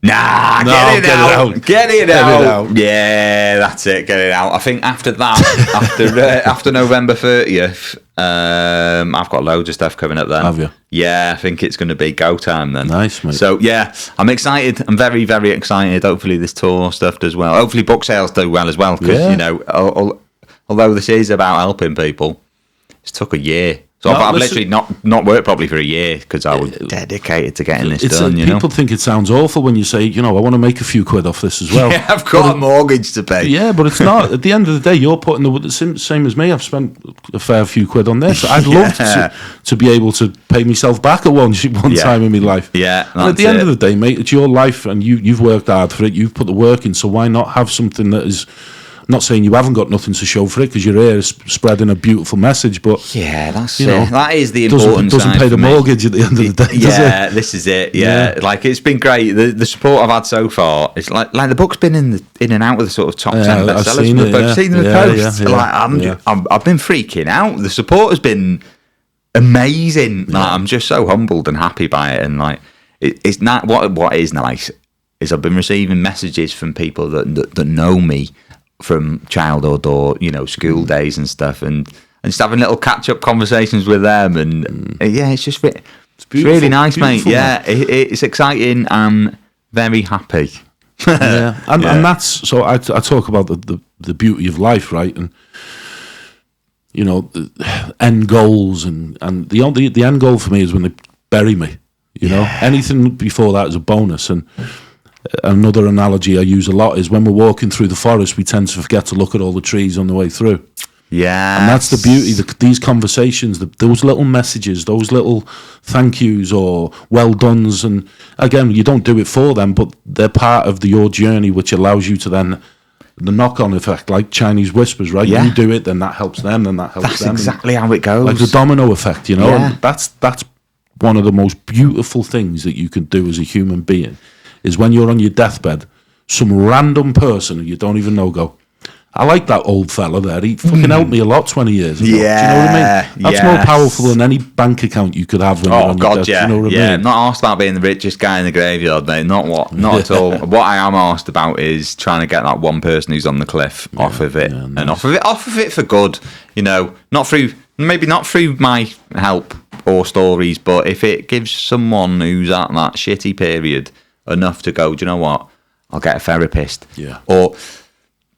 Nah, get it out. Get it out. Yeah, that's it. Get it out. I think after that, after November 30th, I've got loads of stuff coming up then.
Have you?
Yeah, I think it's going to be go time then.
Nice, mate.
So yeah, I'm excited. I'm very, very excited. Hopefully this tour stuff does well. Hopefully book sales do well as well, because you know, although this is about helping people, it's took a year. So I've literally not worked properly for a year because I was dedicated to getting this done.
People think it sounds awful when you say, you know, I want to make a few quid off this as well.
Yeah, I've got a mortgage to pay.
Yeah, but it's not. At the end of the day, you're putting the same as me. I've spent a fair few quid on this. I'd love to be able to pay myself back at one time in my life.
Yeah,
and at the end of the day, mate, it's your life, and you've worked hard for it. You've put the work in. So why not have something that is? I'm not saying you haven't got nothing to show for it, because you're here spreading a beautiful message, but
yeah, that's it. That is the important
doesn't
side
pay the
for me.
mortgage at the end of the day.
Yeah, this is it. Yeah, like it's been great. The support I've had so far. It's like the book's been in and out of the sort of top 10 bestsellers. I've seen the posts. I've been freaking out. The support has been amazing. Like, I'm just so humbled and happy by it. And like, it's not what is nice is I've been receiving messages from people that know me from childhood or, you know, school days and stuff, and just having little catch-up conversations with them, and yeah, it's just it's really nice, mate. Yeah, it's exciting. I'm very happy.
Yeah, and that's so. I talk about the beauty of life, right? And you know, the end goals, and the end goal for me is when they bury me. You know, anything before that is a bonus. And another analogy I use a lot is when we're walking through the forest, we tend to forget to look at all the trees on the way through.
Yeah,
and that's the beauty. These conversations, those little messages, those little thank yous or well dones, and again, you don't do it for them, but they're part of your journey, which allows you to then the knock-on effect, like Chinese whispers, right?
Yeah.
You do it, then that helps them, then that helps them.
That's exactly how it goes.
Like the domino effect, you know.
Yeah.
And that's one of the most beautiful things that you can do as a human being. Is when you're on your deathbed, some random person who you don't even know go, I like that old fella there. He fucking helped me a lot 20 years ago.
Yeah,
do you know what I mean? That's more powerful than any bank account you could have when you're on your death.
Yeah.
Do you know what I mean?
I'm not asked about being the richest guy in the graveyard, mate. Not at all. What I am asked about is trying to get that one person who's on the cliff off of it, nice. And off of it for good. You know, maybe not through my help or stories, but if it gives someone who's at that shitty period enough to go, do you know what? I'll get a therapist. Yeah. Or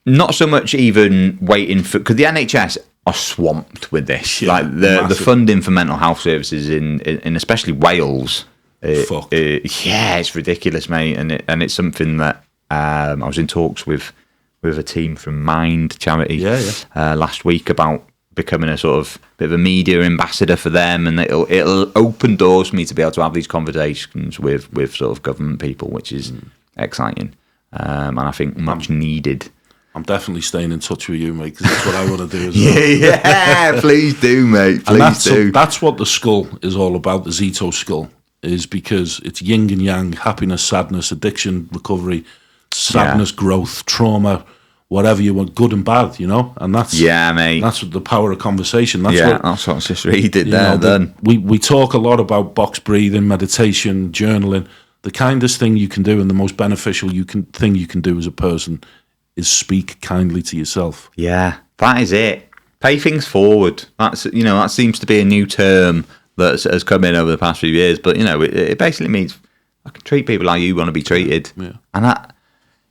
not so much even waiting for, because the NHS are swamped with this. Yeah, like the funding for mental health services in especially Wales. It's ridiculous, mate. And it's something that I was in talks with a team from Mind charity last week about becoming a sort of bit of a media ambassador for them, and it'll open doors for me to be able to have these conversations with sort of government people, which is exciting, and I think much needed.
I'm definitely staying in touch with you, mate, because that's what I want to do as
well. Yeah, please do, mate. Please do.
That's what the skull is all about, the Zito skull, is because it's yin and yang, happiness, sadness, addiction, recovery, sadness, growth, trauma, whatever you want, good and bad, you know? And that's
mate.
That's what the power of conversation. That's
what I was just reading there. Then
we talk a lot about box breathing, meditation, journaling. The kindest thing you can do and the most beneficial thing you can do as a person is speak kindly to yourself.
Yeah, that is it. Pay things forward. That seems to be a new term that has come in over the past few years. But it basically means I can treat people like you want to be treated. Yeah. And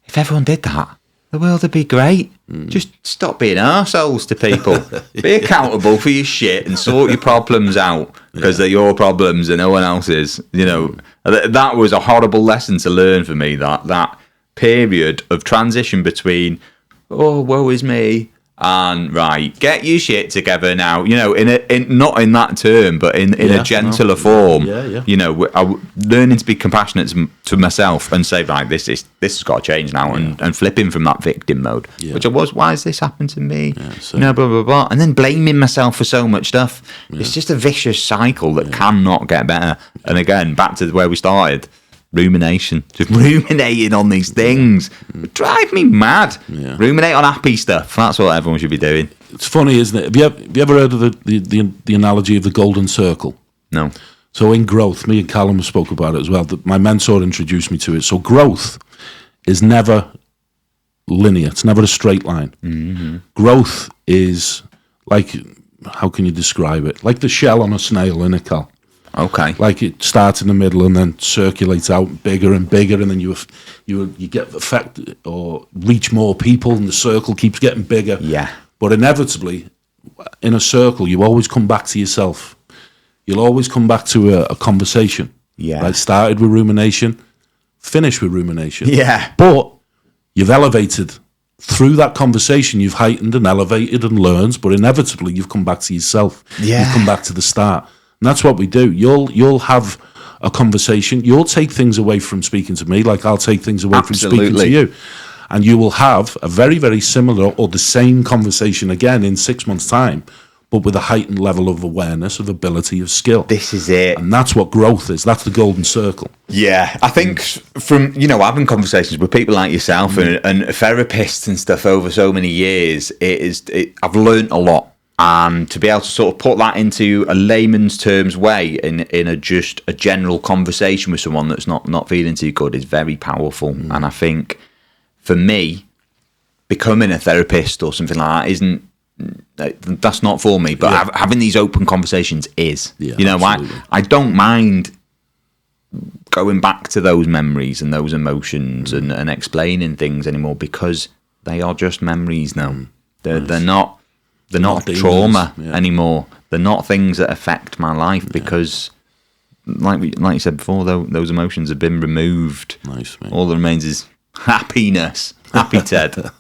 if everyone did that, the world would be great. Just stop being arseholes to people. Be accountable for your shit and sort your problems out, because they're your problems and no one else's. That was a horrible lesson to learn for me. That period of transition between woe is me and right, get your shit together now. You know, not in that term, but in a gentler form.
Yeah.
You know, learning to be compassionate to myself and say, right, this has got to change now, and flipping from that victim mode, which I was. Why has this happened to me? You know, blah blah blah, and then blaming myself for so much stuff. It's just a vicious cycle that cannot get better. And again, back to where we started. Rumination, just ruminating on these things would drive me mad. Ruminate on happy stuff. That's what everyone should be doing.
It's funny, isn't it? Have you ever heard of the analogy of the golden circle?
No.
So in growth, me and Callum spoke about it as well. My mentor introduced me to it. So growth is never linear. It's never a straight line. Mm-hmm. Growth is like, how can you describe it? Like the shell on a snail in a Cal.
Okay.
Like it starts in the middle and then circulates out bigger and bigger, and then you get affected or reach more people, and the circle keeps getting bigger.
Yeah.
But inevitably, in a circle, you always come back to yourself. You'll always come back to a conversation.
Yeah.
Right? Started with rumination, finished with rumination.
Yeah.
But you've elevated. Through that conversation, you've heightened and elevated and learned, but inevitably, you've come back to yourself.
Yeah.
You've come back to the start. And that's what we do. You'll have a conversation. You'll take things away from speaking to me, like I'll take things away from speaking to you. And you will have a very, very similar or the same conversation again in 6 months' time, but with a heightened level of awareness, of ability, of skill.
This is it.
And that's what growth is. That's the golden circle.
Yeah. I think from, having conversations with people like yourself and therapists and stuff over so many years, I've learned a lot. And to be able to sort of put that into a layman's terms way in just a general conversation with someone that's not feeling too good is very powerful. And I think for me, becoming a therapist or something like that that's not for me. But having these open conversations is. Yeah, I don't mind going back to those memories and those emotions and explaining things anymore, because they are just memories now. They're not. They're not trauma anymore. They're not things that affect my life because, like you said before, those emotions have been removed.
Nice, mate.
All that remains is happiness. Happy Ted.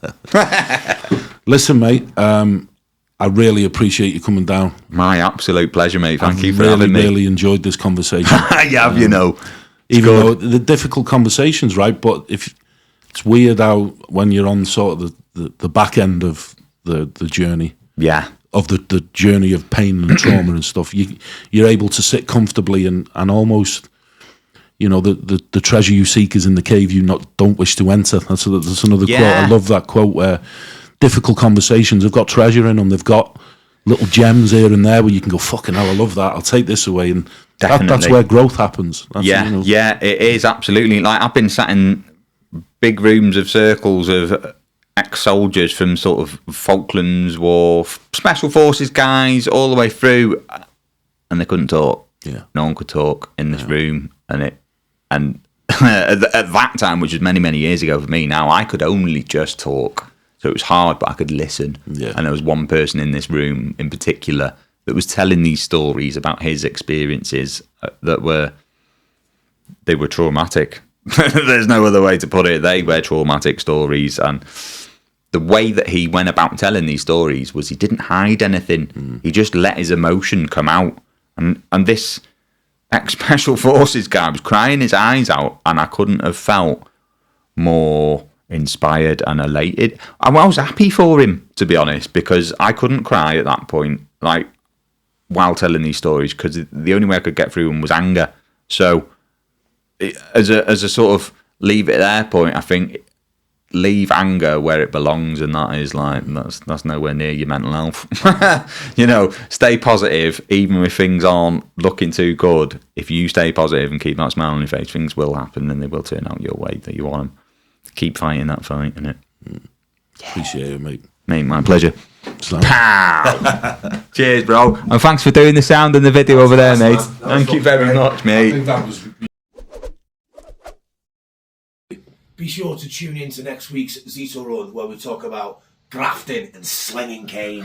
Listen, mate, I really appreciate you coming down.
My absolute pleasure, mate. Thank you for having me.
I really enjoyed this conversation.
I have,
Even though the difficult conversations, right? But if it's weird how when you're on sort of the back end of the journey. Yeah, of the journey of pain and trauma and stuff, you're able to sit comfortably and almost, the treasure you seek is in the cave you don't wish to enter. That's another quote. I love that quote where difficult conversations have got treasure in them. They've got little gems here and there where you can go, fucking hell, I love that. I'll take this away, and that's where growth happens.
Yeah, it is absolutely. Like I've been sat in big rooms of circles of ex-soldiers from sort of Falklands War, Special Forces guys, all the way through, and they couldn't talk. Yeah, no one could talk in this room, and at that time, which was many, many years ago for me. Now I could only just talk, so it was hard, but I could listen. Yeah, and there was one person in this room in particular that was telling these stories about his experiences that were traumatic. There's no other way to put it. They were traumatic stories, and the way that he went about telling these stories was he didn't hide anything. He just let his emotion come out. And this ex-Special Forces guy was crying his eyes out, and I couldn't have felt more inspired and elated. I was happy for him, to be honest, because I couldn't cry at that point, like, while telling these stories, because the only way I could get through them was anger. So as a sort of leave it there point, I think leave anger where it belongs, and that is like that's nowhere near your mental health. Stay positive even if things aren't looking too good. If you stay positive and keep that smile on your face, things will happen and they will turn out your way that you want them. Keep fighting that fight, innit?
Appreciate it, mate.
Mate, my pleasure. Pow! Cheers, bro, and thanks for doing the sound and the video over there, mate. Thank you very much, mate.
I think that was.
Be sure to tune in to next week's Zito Run, where we talk about grafting and slinging cane.